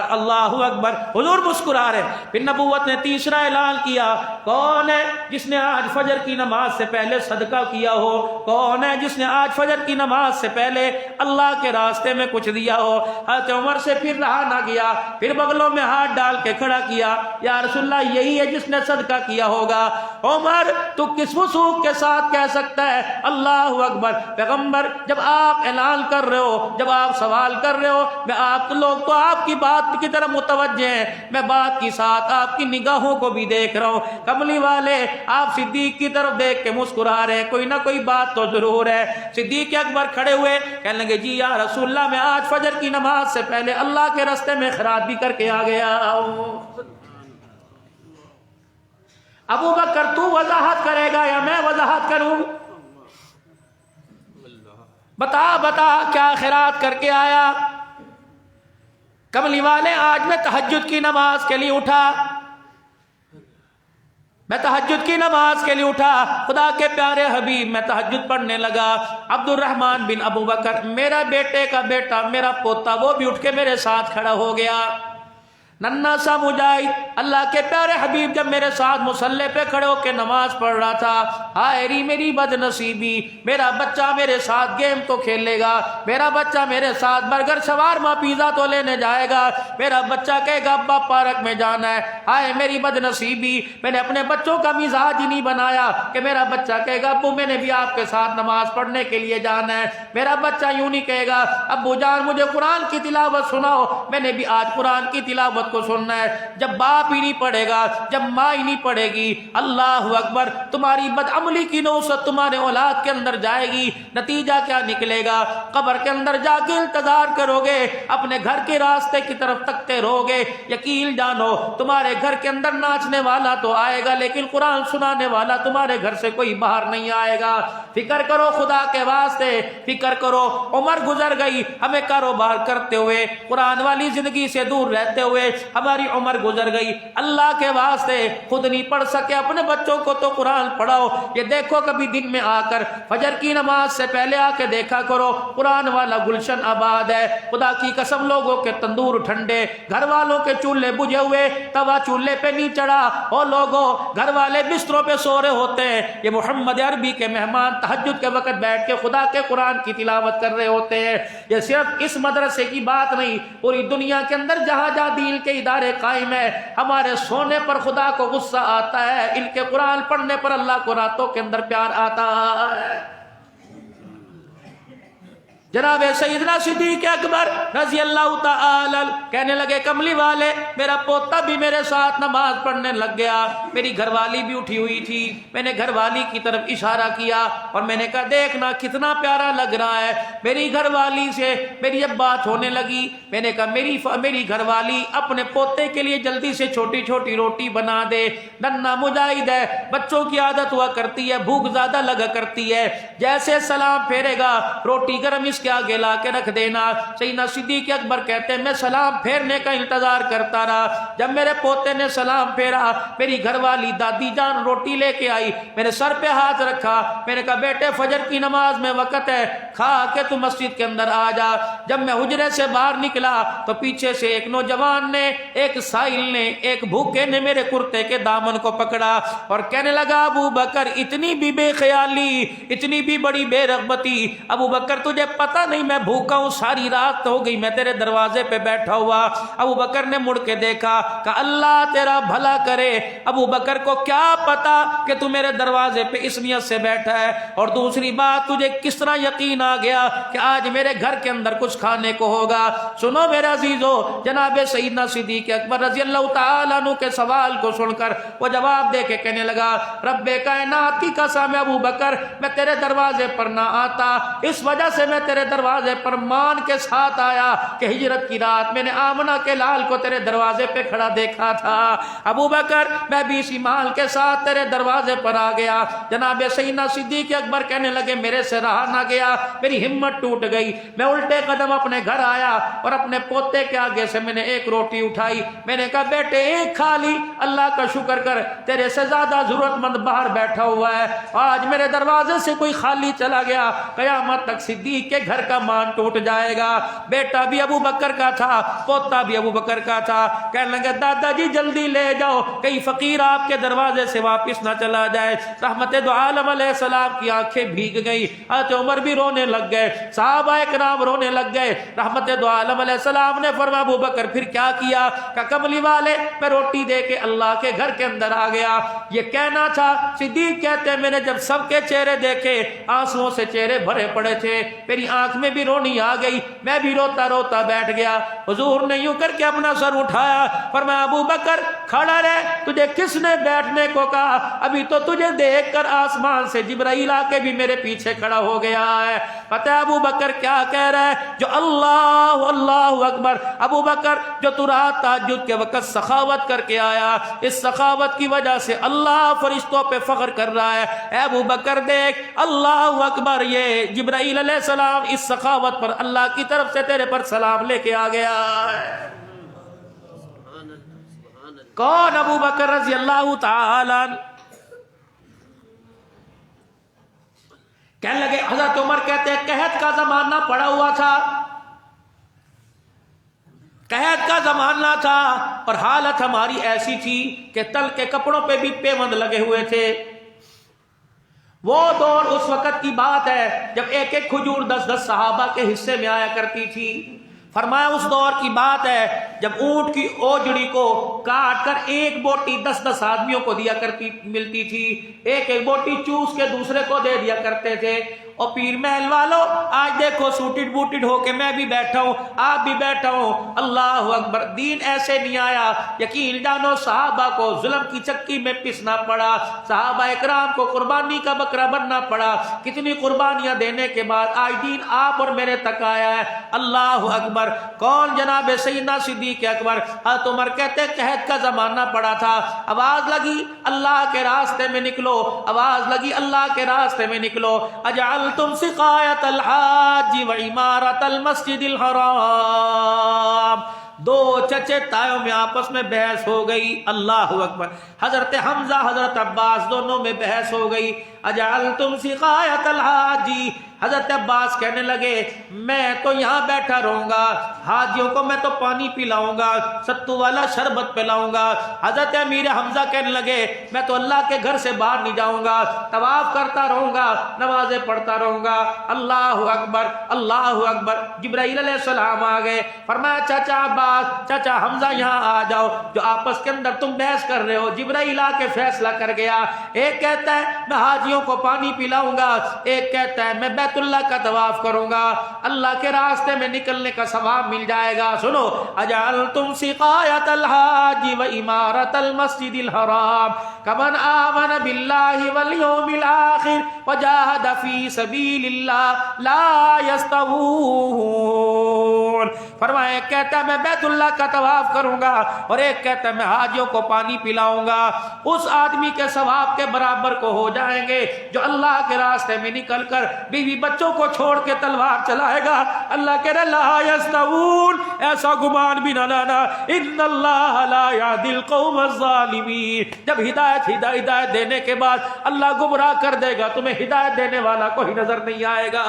اللہ اکبر، حضور مسکرا رہے۔ پھر نبوت نے تیسرا اعلان کیا، کون ہے جس نے آج فجر کی نماز سے پہلے صدقہ کیا ہو؟ کون ہے جس نے آج فجر کی نماز سے پہلے اللہ کے راستے میں کچھ دیا ہو؟ حضرت عمر سے پھر رہا نہ گیا، پھر بغلوں میں ہاتھ ڈال کے کھڑا کیا، یا رسول اللہ یہی ہے جس نے صدقہ کیا ہوگا۔ عمر تو کس وثوق کے ساتھ کہہ سکتا ہے اللہ اکبر؟ پیغمبر جب آپ اعلان کر رہے ہو، جب آپ سوال کر رہے ہو، میں آپ لوگ تو آپ کی بات کی طرف متوجہ ہیں، میں بات کی ساتھ آپ کی نگاہوں کو بھی دیکھ رہا ہوں۔ کملی والے آپ صدیق کی طرف دیکھ کے مسکرا رہے ہیں، کوئی نہ کوئی بات تو ضرور ہے۔ صدیق اکبر کھڑے ہوئے کہنے لگے جی یا رسول اللہ میں آج فجر کی نماز سے پہلے اللہ کے راستے میں خیرات بھی کر کے آ گیا ہوں۔ ابو بکر تو وضاحت کرے گا یا میں وضاحت کروں؟ بتا کیا خیرات کر کے آیا؟ کملی والے آج میں تہجد کی نماز کے لیے اٹھا، میں تہجد کی نماز کے لیے اٹھا، خدا کے پیارے حبیب میں تہجد پڑھنے لگا۔ عبد الرحمن بن ابو بکر میرا بیٹے کا بیٹا، میرا پوتا، وہ بھی اٹھ کے میرے ساتھ کھڑا ہو گیا۔ ننھا سا مجاہد اللہ کے پیارے حبیب جب میرے ساتھ مصلی پہ کھڑے ہو کے نماز پڑھ رہا تھا، ہائے ری میری بد نصیبی، میرا بچہ میرے ساتھ گیم تو کھیلے گا، میرا بچہ میرے ساتھ برگر شوارما پیزا تو لینے جائے گا، میرا بچہ کہے گا ابا پارک میں جانا ہے، ہائے میری بد نصیبی، میں نے اپنے بچوں کا مزاج ہی نہیں بنایا کہ میرا بچہ کہے گا ابو میں نے بھی آپ کے ساتھ نماز پڑھنے کے لیے جانا ہے، میرا بچہ یوں نہیں کہے گا ابو جان مجھے قرآن کی تلاوت سناؤ، میں نے بھی آج قرآن کی تلاوت تلاوت کو سننا ہے. جب باپ ہی نہیں پڑھے گا, جب ماں ہی نہیں پڑھے گی, اللہ اکبر, تمہاری بدعملی کی نوسط تمہارے اولاد کے اندر جائے گی. نتیجہ کیا نکلے گا؟ قبر کے اندر جا کے انتظار کرو گے, اپنے گھر کے راستے کی طرف تکتے رہو گے. یقین جانو تمہارے گھر کے اندر ناچنے والا تو آئے گا, لیکن قرآن سنانے والا تمہارے گھر سے کوئی باہر نہیں آئے گا. فکر کرو خدا کے واسطے, فکر کرو. عمر گزر گئی, ہمیں کاروبار کرتے ہوئے, قرآن والی زندگی سے دور رہتے ہوئے ہماری عمر گزر گئی. اللہ کے واسطے خود نہیں پڑھ سکے, اپنے بچوں کو تو قرآن پڑھاؤ. یہ دیکھو کبھی دن میں آ کر فجر کی نماز سے پہلے آ کے دیکھا کرو, قرآن والا گلشن آباد ہے. خدا کی قسم لوگوں کے تندور ٹھنڈے, گھر والوں کے چولہے بجھے ہوئے, توا چولہے پہ نہیں چڑھا. اور لوگوں گھر والے بستروں پہ سو رہے ہوتے ہیں, یہ محمد عربی کے مہمان تہجد کے وقت بیٹھ کے خدا کے قرآن کی تلاوت کر رہے ہوتے ہیں. یہ صرف اس مدرسے کی بات نہیں, پوری دنیا کے اندر جہاں جہاں دین کے ادارے قائم ہے, ہمارے سونے پر خدا کو غصہ آتا ہے, ان کے قرآن پڑھنے پر اللہ کو راتوں کے اندر پیار آتا ہے. جناب سیدنا صدیق اکبر رضی اللہ تعالی کہنے لگے, کملی والے میرا پوتا بھی میرے ساتھ نماز پڑھنے لگ گیا. میری گھر والی بھی اٹھی ہوئی تھی, میں نے گھر والی کی طرف اشارہ کیا اور میں نے کہا دیکھنا کتنا پیارا لگ رہا ہے. میری گھر والی سے میری اب بات ہونے لگی. میں نے کہا میری گھر والی اپنے پوتے کے لیے جلدی سے چھوٹی چھوٹی روٹی بنا دے. ننھا مجاہد ہے, بچوں کی عادت ہوا کرتی ہے, بھوک زیادہ لگا کرتی ہے, جیسے سلام پھیرے گا روٹی گرم اس کے آگے لا کے رکھ دینا. سیدنا صدیق اکبر کہتے ہیں میں سلام پھیرنے کا انتظار کرتا رہا. جب میرے پوتے نے سلام پھیرا, میری گھر والی دادی جان روٹی لے کے آئی, میرے سر پہ ہاتھ رکھا. میں نے کہا بیٹے فجر کی نماز میں وقت ہے, کھا کے تو مسجد کے اندر آ جا. جب میں حجرے سے باہر نکلا تو پیچھے سے ایک نوجوان نے, ایک سائل نے, ایک بھوکے نے میرے کرتے کے دامن کو پکڑا اور کہنے لگا ابو بکر اتنی بھی بے خیالی, اتنی بھی بڑی بے رغبتی. ابو بکر تجھے پتہ نہیں میں بھوکا ہوں, ساری رات ہو گئی میں تیرے دروازے پہ بیٹھا ہوا. ابو بکر نے مڑ کے دیکھا, کہ اللہ تیرا بھلا کرے. ابو بکر کو کیا پتا کہ تو میرے دروازے پہ اس نیت سے بیٹھا ہے, اور دوسری بات تجھے کس طرح یقین آ گیا کہ آج میرے گھر کے اندر کچھ کھانے کو ہوگا. سنو میرے عزیزو, جناب سیدنا صدیق اکبر رضی اللہ تعالیٰ عنہ کے سوال کو سن کر وہ جواب دے کے کہنے لگا رب کائنات کی قسم ابو بکر میں تیرے دروازے پر نہ آتا, اس وجہ سے میں تیرے دروازے پر مان کے ساتھ آیا کہ ہجرت کی رات میں نے آمنہ کے لال کو تیرے دروازے پہ کھڑا دیکھا تھا. ابو بکر میں بھی اسی مال کے ساتھ تیرے دروازے پر آ گیا. جناب سیدنا صدیق اکبر کہنے لگے میرے سے رہا نہ گیا, میری ہمت ٹوٹ گئی. میں الٹے قدم اپنے گھر آیا اور اپنے پوتے کے آگے سے میں نے ایک روٹی اٹھائی. میں نے کہا بیٹے ایک کھا لی, اللہ کا شکر کر, تیرے سے زیادہ ضرورت مند باہر بیٹھا ہوا ہے. آج میرے دروازے سے کوئی خالی چلا گیا, قیامت تک صدیق کے گھر کا مان ٹوٹ جائے گا. بیٹا بھی ابو بکر کا تھا, پوتا بھی ابو بکر کا تھا. کہنے لگے دادا جی جلدی لے جاؤ, کئی فقیر آپ کے دروازے سے واپس نہ چلا جائے. رحمت دو عالم علیہ السلام کی آنکھیں بھیگ گئی. حضرت عمر بھی رونے لگ گئے, صحابہ کرام رونے لگ گئے. رحمت دو عالم علیہ السلام نے فرمایا ابو بکر پھر کیا کیا؟ کہ کملی والے میں روٹی دے کے اللہ کے گھر کے اندر آ گیا. یہ کہنا تھا. صدیق کہتے ہیں میں نے جب سب کے چہرے دیکھے آنسوؤں سے چہرے بھرے پڑے تھے, میری آنکھ میں بھی رونی آ گئی, میں بھی روتا روتا بیٹھ گیا. حضور نے یوں کر کے اپنا سر اٹھایا, فرمایا ابو بکر کھڑا رہ, تجھے کس نے بیٹھنے کو کہا؟ ابھی تو تجھے دیکھ کر آسمان سے جبرائیل آ کے بھی میرے پیچھے کھڑا ہو گیا ہے. پتہ ہے ابو بکر کیا کہہ رہا ہے؟ جو اللہ اللہ اکبر, ابو بکر جو تو رات تہجد کے وقت سخاوت کر کے آیا, اس سخاوت کی وجہ سے اللہ فرشتوں پہ فخر کر رہا ہے. اے ابو بکر دیکھ اللہ اکبر, یہ جبرائیل علیہ السلام اس سخاوت پر اللہ کی طرف سے تیرے پر سلام لے کے آ گیا ہے. کون؟ ابو بکر رضی اللہ تعالی عنہ. کہنے لگے حضرت عمر کہتے ہیں قحط کا زمانہ پڑا ہوا تھا, قحط کا زمانہ تھا, اور حالت ہماری ایسی تھی کہ تل کے کپڑوں پہ بھی پیوند لگے ہوئے تھے. وہ دور اس وقت کی بات ہے جب ایک ایک کھجور 10 صحابہ کے حصے میں آیا کرتی تھی. فرمایا اس دور کی بات ہے جب اونٹ کی اوجڑی کو کاٹ کر ایک بوٹی 10 آدمیوں کو دیا کرتی ملتی تھی، ایک ایک بوٹی چوس کے دوسرے کو دے دیا کرتے تھے۔ اور پیر محل والوں آج دیکھو سوٹڈ بوٹڈ ہو کے میں بھی بیٹھا ہوں، آپ بھی بیٹھا ہوں، اللہ اکبر۔ دین ایسے نہیں آیا، یقین جانو صحابہ کو ظلم کی چکی میں پسنا پڑا، صحابہ اکرام کو قربانی کا بکرا بننا پڑا، کتنی قربانیاں دینے کے بعد آج دین آپ اور میرے تک آیا ہے، اللہ اکبر۔ کون؟ جناب سیدنا صدیق اکبر حضرت عمر کہتے قحط کا زمانہ پڑا تھا، آواز لگی اللہ کے راستے میں نکلو، آواز لگی اللہ کے راستے میں نکلو، اجعلتم سقایت الحاج و عمارت المسجد الحرام۔ دو چچے تایوں میں آپس میں بحث ہو گئی، اللہ اکبر۔ حضرت حمزہ حضرت عباس دونوں میں بحث ہو گئی، اجعلتم سقایت الحاج۔ حضرت عباس کہنے لگے میں تو یہاں بیٹھا رہوں گا، حاجیوں کو میں تو پانی پلاؤں گا، ستو والا شربت پلاؤں گا۔ حضرت امیر حمزہ کہنے لگے میں تو اللہ کے گھر سے باہر نہیں جاؤں گا، طواف کرتا رہوں گا، نمازیں پڑھتا رہوں گا، اللہ اکبر اللہ اکبر۔ جبرائیل علیہ السلام آ گئے، فرمایا چاچا عباس، چاچا حمزہ یہاں آ جاؤ، جو آپس کے اندر تم بحث کر رہے ہو۔ جبرائیل آ کے فیصلہ کر گیا، ایک کہتا ہے میں حاجیوں کو پانی پلاؤں گا، ایک کہتا ہے میں بیت اللہ کا طواف کروں گا، اللہ کے راستے میں نکلنے کا ثواب مل جائے گا۔ سنو، اجعلتم سقایت الحاج و عمارت المسجد الحرام کمن آمن باللہ والیوم الآخر وجاہد فی سبیل اللہ لا یستوون۔ فرمایا ایک کہتا ہے میں بیت اللہ کا طواف کروں گا اور ایک کہتا ہے میں حاجیوں کو پانی پلاؤں گا، اس آدمی کے ثواب کے برابر کو ہو جائیں گے جو اللہ کے راستے میں نکل کر بیوی بچوں کو چھوڑ کے تلوار چلائے گا۔ اللہ کہہ رہا لا یستوون، ایسا گمان بھی نہ لانا، ان اللہ لا یہدی القوم الظالمین۔ جب ہدایت دینے کے بعد اللہ گمراہ کر دے گا، تمہیں ہدایت دینے والا کوئی نظر نہیں آئے گا۔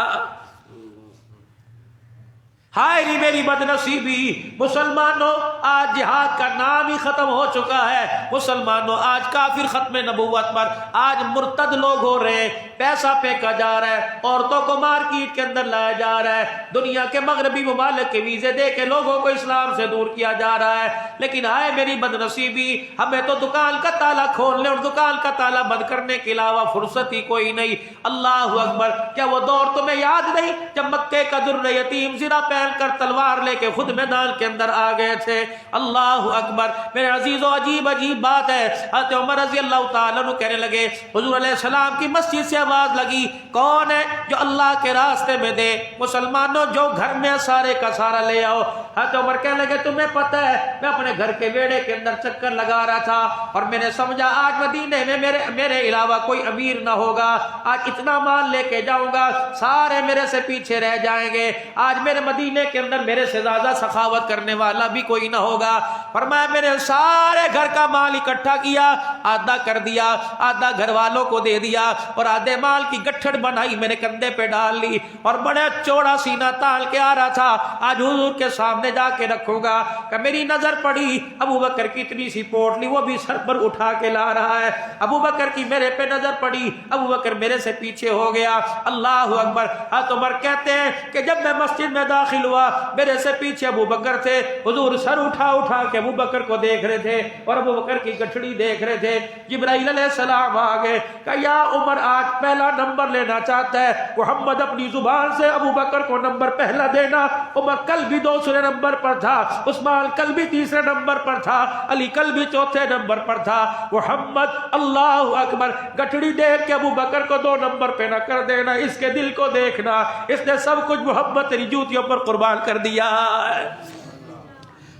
ہائے ری میری بد نصیبی، مسلمانوں آج جہاد کا نام ہی ختم ہو چکا ہے۔ مسلمانوں آج کافر ختم نبوت پر آج مرتد لوگ ہو رہے ہیں، پیسہ پھینکا جا رہا ہے، عورتوں کو مارکیٹ کے اندر لایا جا رہا ہے، دنیا کے مغربی ممالک کے ویزے دے کے لوگوں کو اسلام سے دور کیا جا رہا ہے۔ لیکن ہائے میری بد نصیبی، ہمیں تو دکان کا تالا کھولنے اور دکان کا تالا بند کرنے کے علاوہ فرصت ہی کوئی نہیں۔ اللہ اکبر۔ کیا وہ دور تمہیں یاد نہیں جب مکے کا در یتیم زرہ پہن کر تلوار لے کے خود میدان کے اندر آ گئے تھے؟ اللہ اکبر۔ میرے عزیزو عجیب بات ہے، حضرت عمر رضی اللہ تعالیٰ عنہ کہنے لگے حضور علیہ السلام کی مسجد سے آواز لگی کون ہے جو اللہ کے راستے میں دے؟ مسلمانوں جو گھر میں سارے کا سارا لے آؤ۔ حضرت عمر کہنے لگے تمہیں پتہ ہے میں اپنے گھر کے ویڑے کے اندر چکر لگا رہا تھا اور میں نے سمجھا آج مدینے میں میرے علاوہ کوئی امیر نہ ہوگا، آج اتنا مال لے کے جاؤں گا سارے میرے سے پیچھے رہ جائیں گے، آج میرے مدینے کے اندر میرے سے زیادہ سخاوت کرنے والا بھی کوئی نہ ہوگا۔ فرمایا میں نے سارے گھر کا مال اکٹھا کیا، آدھا کر دیا، آدھا گھر والوں کو دے دیا اور آدھے مال کی گٹھڑ بنائی میرے کندھے پہ ڈال لی اور بڑے چوڑا سینہ تال کے آ رہا تھا آج حضور کے سامنے جا کے رکھوں گا کہ میری نظر پڑی ابو بکر کی اتنی سی پوٹلی وہ بھی سر پر اٹھا کے لا رہا ہے، ابو بکر کی میرے پہ نظر پڑی، ابو بکر میرے سے پیچھے ہو گیا۔ اللہ اکبر۔ حضرت عمر کہتے ہیں کہ جب میں مسجد میں داخل ہوا میرے سے پیچھے ابو بکر تھے، حضور سر اٹھا کے ابو بکر کو دیکھ رہے تھے اور ابو بکر کی گٹھڑی دیکھ رہے تھے۔ جبرائیل علیہ السلام آ گئے کہ یا عمر آج پہلا نمبر لینا چاہتا ہے، محمد اپنی زبان سے ابو بکر کو نمبر پہلا دینا۔ عمر کل بھی دوسرے نمبر پر تھا، عثمان کل بھی تیسرے نمبر پر تھا، علی کل بھی چوتھے نمبر پر تھا، محمد اللہ اکبر گٹھڑی دیکھ کے ابو بکر کو 2 نمبر پہ نہ کر دینا، اس کے دل کو دیکھنا، اس نے سب کچھ محمد تیری جوتیوں پر قربان کر دیا ہے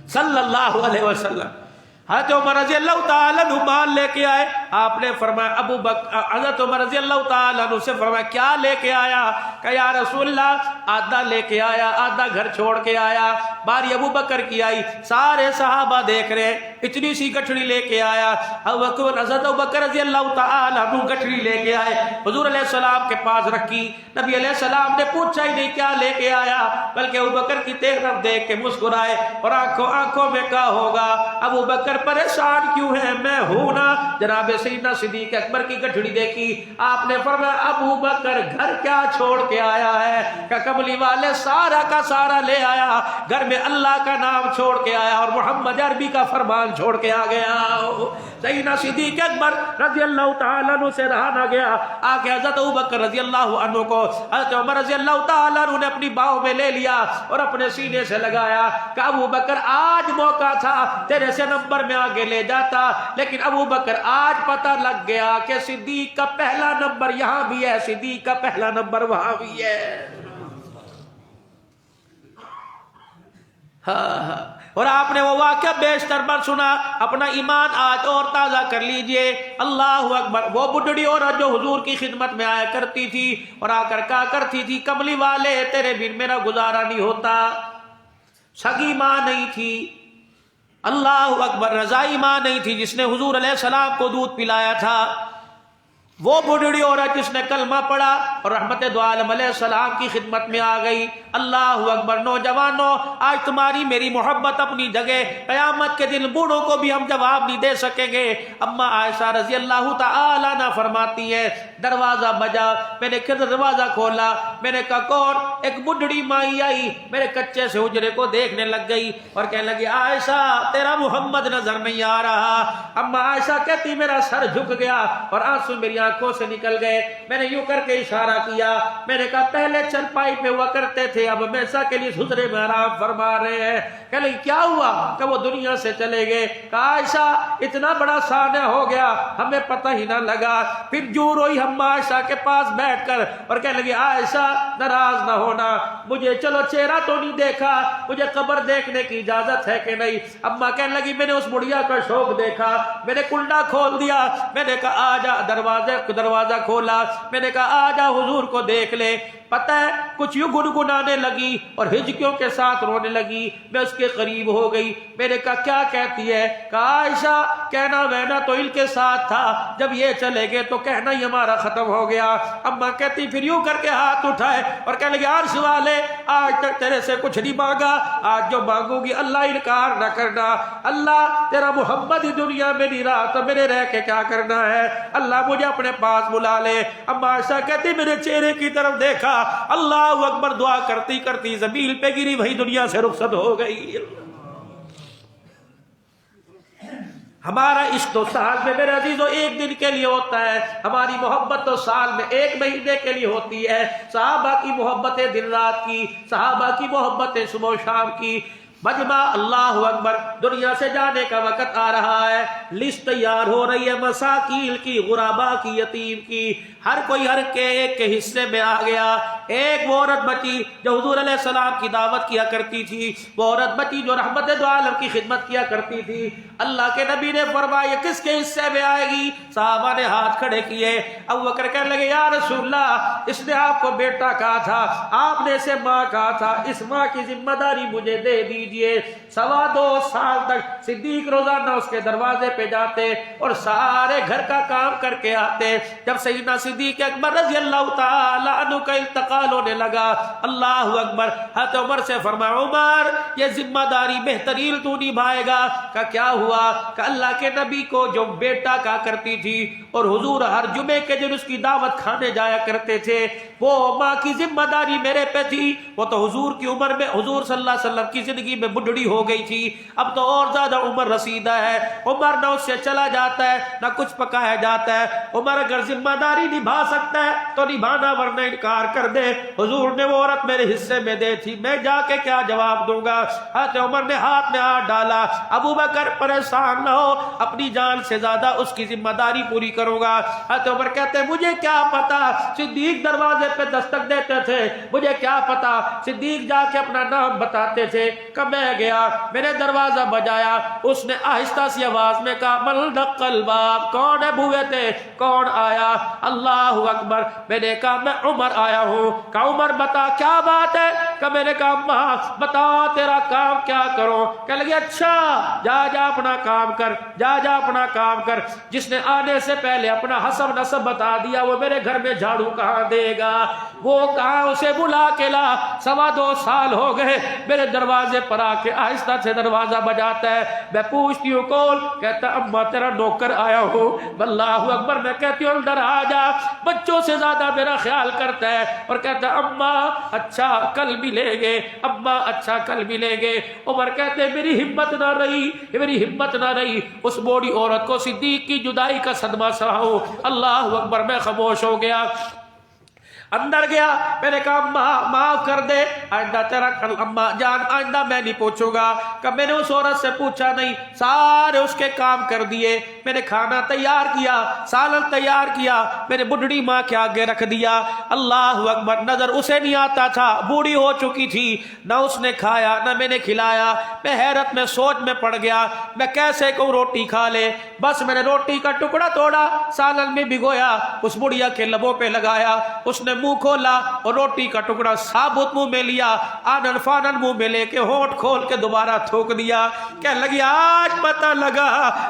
صلی اللہ علیہ وسلم۔ حضرت عمر رضی اللہ تعالیٰ عنہ مال لے کے آئے، آپ نے فرمایا حضرت عمر رضی اللہ تعالیٰ عنہ سے فرمایا کیا لے کے آیا؟ کہ یا رسول اللہ آدھا لے کے آیا، آدھا گھر چھوڑ کے آیا۔ باری ابو بکر کی آئی، سارے صحابہ دیکھ رہے، اتنی سی گٹھڑی لے کے آیا۔ حضرت ابو بکر رضی اللہ تعالیٰ عنہ گٹھڑی لے کے آئے، حضور علیہ السلام کے پاس رکھی، نبی علیہ السلام نے پوچھا ہی نہیں کیا لے کے آیا، بلکہ ابو بکر کی طرف دیکھ کے مسکرائے اور آنکھوں میں کہا ہوگا ابو بکر پریشان کیوں ہے؟ میں ہوں نا۔ جناب سیدنا صدیق اکبر کی گٹھڑی دیکھی، آپ نے فرمایا ابو بکر گھر کیا چھوڑ کے آیا ہے؟ کہ کملی والے سارا کا سارا لے آیا، گھر میں اللہ کا نام چھوڑ کے آیا اور محمد عربی کا فرمان چھوڑ کے آ گیا۔ سیدنا صدیق اکبر رضی اللہ تعالیٰ عنہ سے رہا نہ گیا، آگے حضرت ابو بکر رضی اللہ عنہ کو حضرت عمر رضی اللہ تعالیٰ عنہ نے اپنی باہوں میں لے لیا اور اپنے سینے سے لگایا کہ ابو بکر آج موقع تھا تیرے سے نمبر میں آگے لے جاتا، لیکن ابو بکر آج پتہ لگ گیا کہ صدیق کا پہلا نمبر یہاں بھی ہے، صدیق کا پہلا نمبر وہاں بھی ہے۔ اور آپ نے وہ واقعہ بیشتر بار سنا، اپنا ایمان آج اور تازہ کر لیجئے۔ اللہ اکبر۔ وہ بڈھڑی عورت جو حضور کی خدمت میں آیا کرتی تھی اور آ کر کہا کرتی تھی کملی والے تیرے بن میرا گزارا نہیں ہوتا، سگی ماں نہیں تھی، اللہ اکبر، رضائی ماں نہیں تھی جس نے حضور علیہ السلام کو دودھ پلایا تھا، وہ بڈھڑی عورت جس نے کلمہ پڑھا اور رحمت دو عالم علیہ السلام کی خدمت میں آ گئی۔ اللہ اکبر۔ نوجوانوں، آج تمہاری میری محبت اپنی جگہ، قیامت کے دن بوڑھوں کو بھی ہم جواب نہیں دے سکیں گے۔ اما عائشہ رضی اللہ تعالی عنہ فرماتی ہے دروازہ بجا، میں نے دروازہ کھولا، میں نے کہا کون؟ ایک بڈھڑی مائی آئی، میرے کچے سے حجرے کو دیکھنے لگ گئی اور کہنے لگی عائشہ تیرا محمد نظر نہیں آ رہا۔ اما عائشہ کہتی میرا سر جھک گیا اور آنسو میری آنکھوں سے نکل گئے، میں نے یوں کر کے اشارہ کیا، میں نے کہا پہلے چرپائی پہ ہوا کرتے تھے اب ہمیشہ کے لیے حجرے میں آرام فرما رہے ہیں۔ کہ لیں کیا ہوا؟ کہ وہ دنیا سے چلے گئے۔ کہا عائشہ اتنا بڑا سانحہ ہو گیا ہمیں پتہ ہی نہ لگا۔ پھر جو روئی ہم عائشہ کے پاس بیٹھ کر اور کہنے لگی عائشہ ناراض نہ ہونا، مجھے چلو چہرہ تو نہیں دیکھا، مجھے قبر دیکھنے کی اجازت ہے کہ نہیں؟ اما کہنے لگی میں نے اس بڑھیا کا شوق دیکھا، میں نے کنڈا کھول دیا، میں نے کہا آجا، دروازہ کھولا، میں نے کہا آجا حضور کو دیکھ لے۔ پتہ ہے کچھ یوں گنگنانے لگی اور ہجکیوں کے ساتھ رونے لگی، میں اس کے قریب ہو گئی، میں نے کہا کیا کہتی ہے؟ کہا عائشہ کہنا وہنا تو ان کے ساتھ تھا، جب یہ چلے گئے تو کہنا ہی ہمارا ختم ہو گیا۔ اما کہتی پھر یوں کر کے ہاتھ اٹھائے اور کہنے لگے عرش والے آج تک تیرے سے کچھ نہیں مانگا، آج جو مانگوں گی اللہ انکار نہ کرنا، اللہ تیرا محمد ہی دنیا میں نہیں رہا تو میرے رہ کے کیا کرنا ہے، اللہ مجھے اپنے پاس بلا لے۔ اما عائشہ کہتی میرے چہرے کی طرف دیکھا، اللہ اکبر، دعا کرتی کرتی زمین پہ گری، وہی دنیا سے رخصت ہو گئی۔ ہمارا عشق تو سال میں میرے عزیزوں ایک دن کے لیے ہوتا ہے، ہماری محبت تو سال میں ایک مہینے کے لیے ہوتی ہے۔ صحابہ کی محبتیں دن رات کی، صحابہ کی محبتیں صبح و شام کی۔ مجمع اللہ اکبر، دنیا سے جانے کا وقت آ رہا ہے، لسٹ تیار ہو رہی ہے مساکین کی، غربا کی، یتیم کی، ہر کوئی ہر کے ایک کے حصے میں آ گیا۔ ایک وہ عورت بچی جو حضور علیہ السلام کی دعوت کیا کرتی تھی، وہ عورت بچی جو رحمت دو عالم کی خدمت کیا کرتی تھی۔ اللہ کے نبی نے فرمایا کس کے حصے میں آئے گی؟ صحابہ نے ہاتھ کھڑے کیے۔ ابو بکر کہنے لگے یا رسول اللہ اس نے آپ کو بیٹا کہا تھا، آپ نے اسے ماں کہا تھا، اس ماں کی ذمہ داری مجھے دے دیجئے۔ 2.25 سال تک صدیق روزانہ اس کے دروازے پہ جاتے اور سارے گھر کا کام کر کے آتے۔ جب سیدنا صدیق اکبر رضی اللہ تعالی عنہ کا انتقال ہونے لگا، اللہ اکبر، حضرت عمر سے فرمایا عمر یہ ذمہ داری بہترین تو نبھائے گا۔ کہ کیا ہوا؟ کہ اللہ کے نبی کو جو بیٹا کہا کرتی تھی اور حضور ہر جمعے کے دن اس کی دعوت کھانے جایا کرتے تھے، وہ ماں کی ذمہ داری میرے پہ تھی۔ وہ تو حضور کی عمر میں، حضور صلی اللہ علیہ وسلم کی زندگی میں بڈھڑی ہو گئی تھی، اب تو اور زیادہ عمر رسیدہ ہے، عمر نہ اس سے چلا جاتا ہے نہ کچھ پکایا جاتا ہے۔ عمر اگر ذمہ داری نبھا سکتا ہے تو نبھانا، ورنہ انکار کر دے۔ حضور نے وہ عورت میرے حصے میں دے تھی، میں جا کے کیا جواب دوں گا؟ حضرت عمر نے ہاتھ میں ہاتھ ڈالا، ابو بکر پریشان نہ ہو، اپنی جان سے زیادہ اس کی ذمہ داری پوری کروں گا۔ حضرت عمر کہتے ہیں مجھے کیا پتا، صدیق دروازے پہ دستک دیتے تھے، مجھے کیا پتا، صدیق جا کے اپنا نام بتاتے تھے۔ کہ میں گیا، میں نے دروازہ بجایا، اس نے آہستہ سی آواز میں کہا من دق الباب، کون ہے بھوئے تھے، کون آیا؟ اللہ اکبر۔ میں نے کہا میں عمر آیا ہوں۔ کہا عمر بتا کیا بات ہے؟ کہ میں نے کہا اماں بتا تیرا کام کیا کرو؟ کہنے لگی اچھا جا اپنا کام کر، جا اپنا کام کر۔ جس نے آنے سے پہلے اپنا حسب نسب بتا دیا وہ میرے گھر میں جھاڑو کہاں دے گا؟ وہ کہاں اسے بلا کے لا۔ 2.25 سال ہو گئے میرے دروازے پر آ کے آہستہ سے دروازہ بجاتا ہے، میں پوچھتی ہوں کون؟ کہتا اماں تیرا نوکر آیا ہو۔ اللہ اکبر، میں کہتی ہوں اندر آ جا، بچوں سے زیادہ میرا خیال کرتا ہے، اور کہتا اماں اچھا کل ملیں گے، اماں اچھا کل ملیں گے۔ عمر کہتے میری ہمت نہ رہی، میری ہمت نہ رہی اس بوڑھی عورت کو صدیق کی جدائی کا صدمہ سہاؤ۔ اللہ اکبر، میں خاموش ہو گیا۔ اندر گیا، میں نے کہا اماں معاف کر دے، آئندہ تیرا اماں جان آئندہ میں نہیں پوچھوں گا کہ میں نے اس عورت سے پوچھا نہیں، سارے اس کے کام کر دیے، میں نے کھانا تیار کیا، سالن تیار کیا، میں نے بڈھڑی ماں کے آگے رکھ دیا۔ اللہ اکبر، نظر اسے نہیں آتا تھا، بوڑھی ہو چکی تھی، نہ اس نے کھایا نہ میں نے کھلایا۔ میں حیرت میں سوچ میں پڑ گیا میں کیسے کو روٹی کھا لے۔ بس میں نے روٹی کا ٹکڑا توڑا، سالن میں بھگویا، اس بڑھیا کے لبوں پہ لگایا، اس نے منہ کھولا اور روٹی کا ٹکڑا ثابت منہ میں لیا، آنن فانن منہ میں لے کے ہونٹ کھول کے دوبارہ تھوک دیا۔ کہنے لگی آج پتہ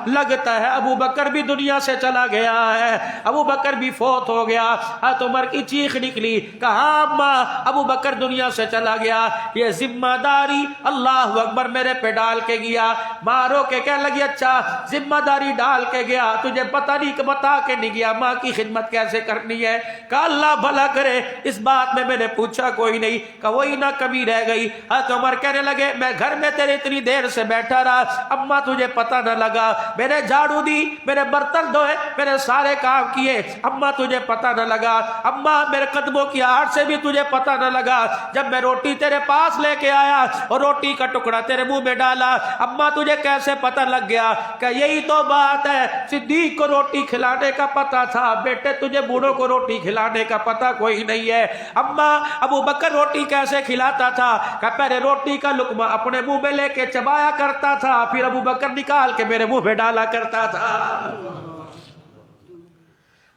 لگتا ہے ابو بکر بھی دنیا سے چلا گیا ہے، ابو بکر بھی فوت ہو گیا۔ حضرت عمر کی چیخ نکلی، کہا اماں ابو بکر دنیا سے چلا گیا، یہ ذمہ داری اللہ اکبر میرے پہ ڈال کے گیا۔ ماں رو کے کہنے لگی اچھا ذمہ داری ڈال کے گیا، تجھے پتہ نہیں کہ بتا کے نہیں گیا ماں کی خدمت کیسے کرنی ہے؟ کہا اللہ بھلا کرے اس بات میں نے پوچھا کوئی نہیں، کہ وہی نہ کمی رہ گئی۔ حضرت عمر کہنے لگے میں گھر میں تیرے اتنی دیر سے بیٹھا رہا، اماں تجھے پتہ نہ لگا، میں نے جھاڑو دی، میں نے برتن دھوئے، میں نے سارے کام کیے، اماں تجھے پتہ نہ لگا، اماں میرے قدموں کی آہٹ سے بھی تجھے پتہ نہ لگا، جب میں روٹی تیرے پاس لے کے آیا اور روٹی کا ٹکڑا تیرے منہ میں ڈالا، اماں تجھے کیسے پتہ لگ گیا؟ کہ یہی تو بات ہے، صدیق کو روٹی کھلانے کا پتہ تھا، بیٹے تجھے بوڑھوں کو روٹی کھلانے کا پتہ کوئی نہیں ہے۔ اماں ابو بکر روٹی کیسے کھلاتا تھا؟ کہ پہلے روٹی کا لقمہ اپنے منہ میں لے کے چبایا کرتا تھا، پھر ابو بکر نکال کے میرے منہ میں ڈالا کرتا تھا۔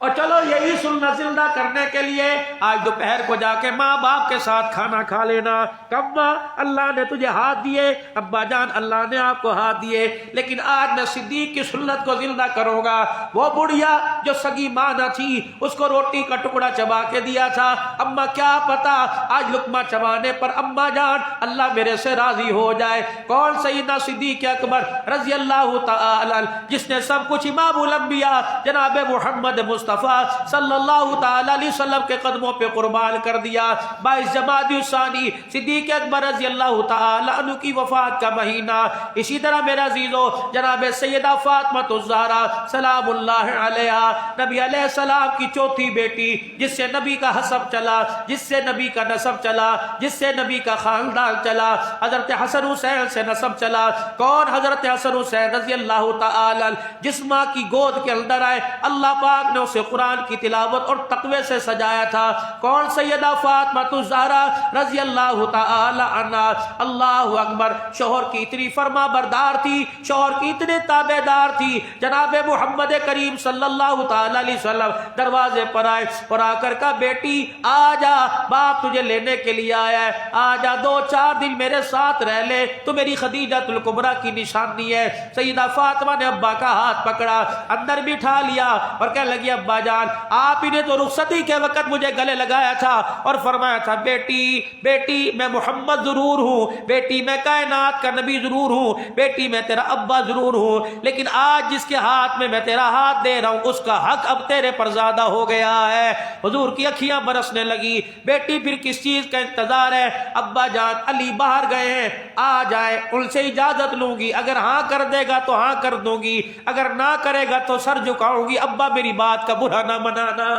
اور چلو یہی سننا زندہ کرنے کے لیے آج دوپہر کو جا کے ماں باپ کے ساتھ کھانا کھا لینا۔ کما اللہ نے تجھے ہاتھ دیے، ابا جان اللہ نے آپ کو ہاتھ دیے، لیکن آج میں صدیق کی سنت کو زندہ کروں گا۔ وہ بڑھیا جو سگی ماں نہ تھی اس کو روٹی کا ٹکڑا چبا کے دیا تھا، اما کیا پتا آج لقمہ چبانے پر اما جان اللہ میرے سے راضی ہو جائے۔ کون؟ سیدنا صدیق اکبر رضی اللہ تعالی عنہ، جس نے سب کچھ امام الانبیاء جناب محمد مصطفیٰ صلی اللہ تعالی علیہ وسلم کے قدموں پہ قربان کر دیا۔ 22 جمادی الثانی صدیق اکبر رضی اللہ تعالی عنہ کی وفات کا مہینہ۔ اسی طرح میرے عزیزو جناب سیدہ فاطمہ الزہرا سلام اللہ علیہا، نبی علیہ السلام کی چوتھی بیٹی، جس سے نبی کا حسب چلا، جس سے نبی کا نسب چلا، جس سے نبی کا خاندان چلا، حضرت حسن حسین سے نسب چلا۔ کون؟ حضرت حسن حسین رضی اللہ تعالی عنہ، جس ماں کی گود کے اندر آئے اللہ پاک نے اسے قرآن کی تلاوت اور تقوی سے سجایا تھا۔ کون؟ سیدہ فاطمہ الزہرا رضی اللہ تعالی عنہا۔ اللہ اکبر، شوہر کی اتنی فرما بردار تھی، شوہر کی اتنے تابع دار تھی، جناب محمد کریم صلی اللہ تعالی علیہ وسلم دروازے پر آئے اور آ کر کہا بیٹی آ جا، باپ تجھے لینے کے لیے آیا ہے، آ جا 2-4 دن میرے ساتھ رہ لے، تو میری خدیجہ الکبریٰ کی نشانی ہے۔ سیدہ فاطمہ نے ابا کا ہاتھ پکڑا، اندر بٹھا لیا اور کہنے لگی ابا جان آپ ہی نے تو رخصتی کے وقت مجھے گلے لگایا تھا اور فرمایا تھا بیٹی میں محمد ضرور ہوں، بیٹی میں کائنات کا نبی ضرور ہوں، بیٹی میں تیرا ابا ضرور ہوں، لیکن آج جس کے ہاتھ میں تیرا ہاتھ دے رہا ہوں اس کا حق اب تیرے پر زیادہ ہو گیا ہے۔ حضور کی اکھیاں برسنے لگی، بیٹی پھر کس چیز کا انتظار ہے؟ ابا جان علی باہر گئے ہیں، آ جائے، ان سے اجازت لوں گی، اگر ہاں کر دے گا تو ہاں کر دوں گی، اگر نہ کرے گا تو سر جھکاؤں گی، ابا میری بات کا برا نہ منانا،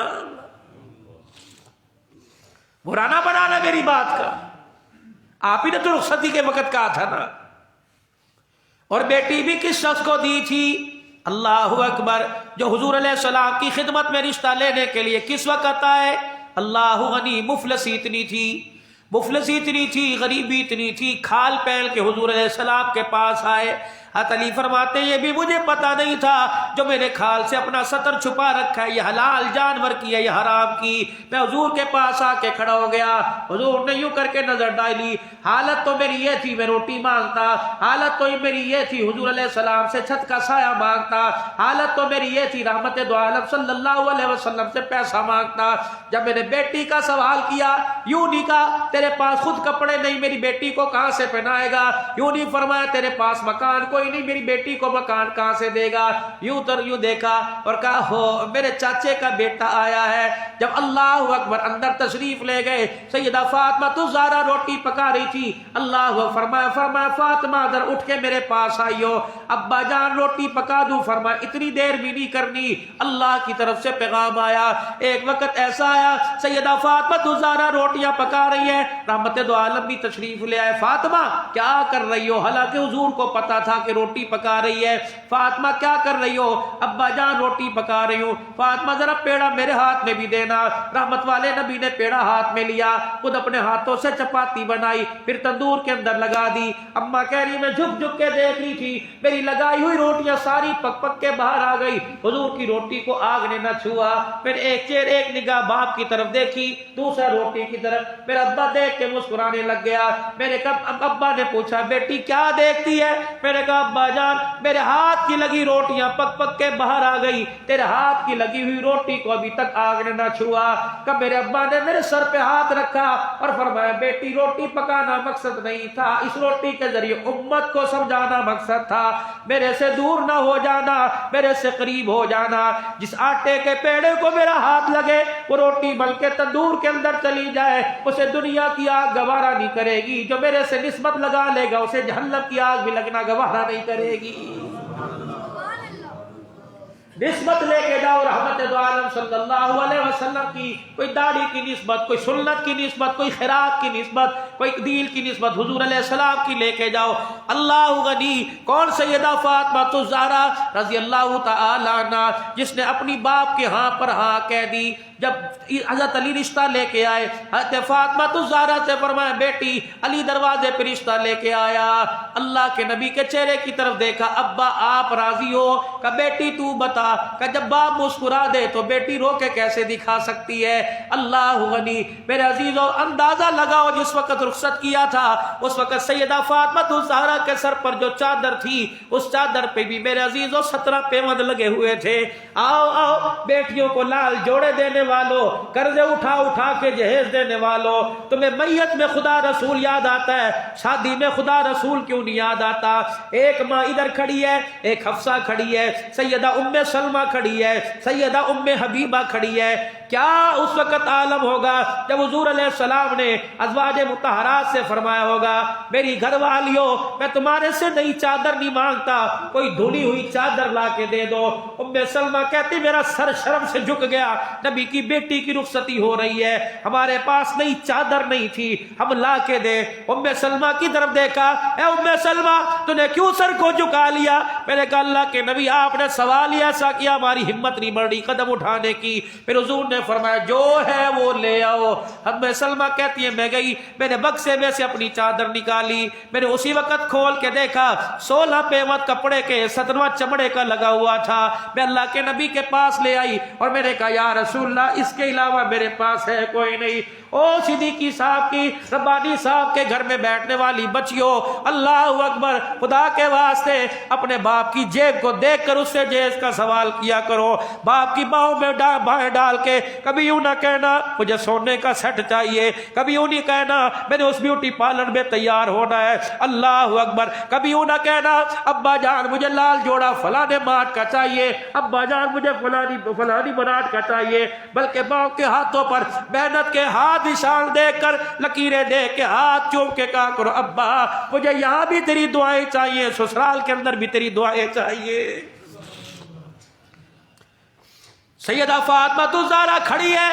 برا نہ بنانا میری بات کا، آپ ہی نے تو رخصتی کے وقت کہا تھا نا۔ اور بیٹی بھی کس شخص کو دی تھی؟ اللہ اکبر، جو حضور علیہ السلام کی خدمت میں رشتہ لینے کے لیے کس وقت آئے؟ اللہ غنی، مفلسی اتنی تھی، غریبی اتنی تھی، کھال پہل کے حضور علیہ السلام کے پاس آئے۔ حضرت علی فرماتے ہیں یہ بھی مجھے پتا نہیں تھا، جو میرے کھال سے اپنا سطر چھپا رکھا ہے یہ حلال جانور کی ہے یا حرام کی۔ میں حضور کے پاس آ کے کھڑا ہو گیا، حضور نے یوں کر کے نظر ڈالی، حالت تو میری یہ تھی میں روٹی مانگتا، حالت تو میری یہ تھی حضور علیہ السلام سے چھت کا سایہ مانگتا، حالت تو میری یہ تھی رحمت دو عالم صلی اللہ علیہ وسلم سے پیسہ مانگتا۔ جب میں نے بیٹی کا سوال کیا یوں نہیں کہا تیرے پاس خود کپڑے نہیں میری بیٹی کو کہاں سے پہنائے گا، یوں نہیں فرمایا تیرے پاس مکان کوئی نہیں میری بیٹی کو مکان کہاں سے دے گا، یوں دیکھا اور کہا ہو میرے چاچے کا بیٹا آیا ہے۔ جب اللہ اکبر اندر تشریف لے گئے، سیدہ فاطمہ الزہرا روٹی پکا رہی تھی، اللہ فرمایا فاطمہ ادھر اٹھ کے میرے پاس آئیو، ابا جان روٹی پکا دوں، فرمایا اتنی دیر بھی نہیں کرنی، اللہ کی طرف سے پیغام آیا۔ ایک وقت ایسا آیا سیدہ فاطمہ الزہرا روٹیاں پکا رہی ہے، رحمت دو عالم بھی تشریف لے آئے، فاطمہ کیا کر رہی ہو؟ حالانکہ حضور کو پتا تھا کہ روٹی پکا رہی ہے۔ فاطمہ کیا کر رہی ہو؟ ابا جان روٹی پکا رہی ہوں۔ فاطمہ ذرا پیڑا میرے ہاتھ میں بھی دینا۔ رحمت والے نبی نے پیڑا ہاتھ میں لیا، خود اپنے ہاتھوں سے چپاتی بنائی، پھر تندور کے اندر لگا دی۔ اماں کہہ رہی میں جھک جھک کے دیکھ رہی تھی، میری لگائی ہوئی روٹیاں ساری پک پک کے باہر آ گئی، حضور کی روٹی کو آگ نے نہ چھوا۔ پھر ایک نگاہ باپ کی طرف دیکھی، دوسرا روٹی کی طرف، میرا ابا دیکھ کے مسکرانے لگ گیا۔ میرے ابا نے پوچھا بیٹی کیا دیکھتی ہے؟ میں نے کہا ابا جان میرے ہاتھ کی لگی روٹیاں پک پک کے باہر آ گئی، تیرے ہاتھ کی لگی ہوئی روٹی کو ابھی تک آگ نے نہ چھوا۔ کب میرے ابا نے میرے سر پہ ہاتھ رکھا اور فرمایا بیٹی روٹی پکانا مقصد نہیں تھا، اس روٹی کے ذریعے امت کو سمجھانا مقصد تھا، میرے سے دور نہ ہو جانا، میرے سے قریب ہو جانا۔ جس آٹے کے پیڑے کو میرا ہاتھ لگے وہ روٹی بلکہ تندور کے اندر چلی جائے، اسے دنیا کی آگ گوارا نہیں کرے گی، جو میرے سے نسبت لگا لے گا اسے جہنم کی آگ بھی لگنا گوارا نہیں کرے گی۔ نسبت لے کے جاؤ رحمت دو عالم صلی اللہ علیہ وسلم کی، کوئی داڑھی کی نسبت، کوئی سنت کی نسبت، کوئی خیرات کی نسبت، کوئی دین کی نسبت، حضور علیہ السلام کی لے کے جاؤ۔ اللہ غنی کون؟ سیدہ فاطمہ الزہرا رضی اللہ تعالی عنہ، جس نے اپنی باپ کے ہاں پر ہاں کہہ دی۔ جب حضرت علی رشتہ لے کے آئے، حضرت فاطمہ الزہرا سے فرمایا بیٹی، علی دروازے پہ رشتہ لے کے آیا، اللہ کے نبی کے چہرے کی طرف دیکھا، ابا آپ راضی ہو؟ کہ بیٹی تو بتا، کہ جب باپ مسکرا دے تو بیٹی رو کے کیسے دکھا سکتی ہے؟ اللہ غنی میرے عزیزو، اندازہ لگاؤ جس وقت رخصت کیا تھا اس وقت سیدہ فاطمہ الزہرا کے سر پر جو چادر تھی اس چادر پہ بھی میرے عزیزو 17 پیوند لگے ہوئے تھے۔ آؤ آؤ بیٹیوں کو لال جوڑے دینے والو، قرضے اٹھا اٹھا کے جہیز دینے والو، تمہیں میت میں خدا رسول یاد آتا ہے، شادی میں خدا رسول کیوں نہیں یاد آتا؟ ایک ماں ادھر کھڑی ہے، ایک حفصہ کھڑی ہے، سیدہ ام سلمہ کھڑی ہے، سیدہ ام حبیبہ کھڑی ہے۔ کیا اس وقت عالم ہوگا جب حضور علیہ السلام نے ازواج مطہرات سے فرمایا ہوگا میری گھر والیوں میں تمہارے سے نئی چادر نہیں مانگتا، کوئی دھلی ہوئی چادر لا کے دے دو۔ ام سلمہ کہتی میرا سر شرم سے جھک گیا، نبی کی بیٹی کی رخصتی ہو رہی ہے، ہمارے پاس نئی چادر نہیں تھی، ہم لا کے دے۔ ام سلمہ کی طرف دیکھا، اے ام سلمہ تو نے کیوں سر کو جھکا لیا؟ میں نے کہا اللہ کے نبی آپ نے سوال ہی ایسا کیا ہماری ہمت نہیں بڑھ رہی قدم اٹھانے کی۔ پھر حضور نے فرمایا جو ہے وہ لے آؤ۔ ام سلمہ کہتی ہے میں گئی، میں نے بکسے میں سے اپنی چادر نکالی، میں نے اسی وقت کھول کے دیکھا 16 پیوند کپڑے کے 17واں چمڑے کا لگا ہوا تھا۔ میں اللہ کے نبی کے پاس لے آئی اور میں نے کہا یا رسول اللہ اس کے علاوہ میرے پاس ہے کوئی نہیں۔ او صدیقی صاحب کی، ربانی صاحب کے گھر میں بیٹھنے والی بچیوں، اللہ اکبر، خدا کے واسطے اپنے باپ کی جیب کو دیکھ کر اس سے جہیز کا سوال کیا کرو۔ باپ کی باہوں میں بائیں ڈال کے کبھی یوں نہ کہنا مجھے سونے کا سیٹ چاہیے، کبھی یوں نہیں کہنا میں نے اس بیوٹی پارلر میں تیار ہونا ہے، اللہ اکبر، کبھی یوں نہ کہنا ابا جان مجھے لال جوڑا فلانے مارٹ کا چاہیے، ابا جان مجھے فلانی مراٹ کا چاہیے، بلکہ باپ کے ہاتھوں پر محنت کے ہاتھ نشان دیکھ کر لکیریں دیکھ کے ہاتھ چوم کے کہا کرو ابا مجھے یہاں بھی تیری دعائیں چاہیے، سسرال کے اندر بھی تیری دعائیں چاہیے۔ سیدہ فاطمہ الزہرا کھڑی ہے،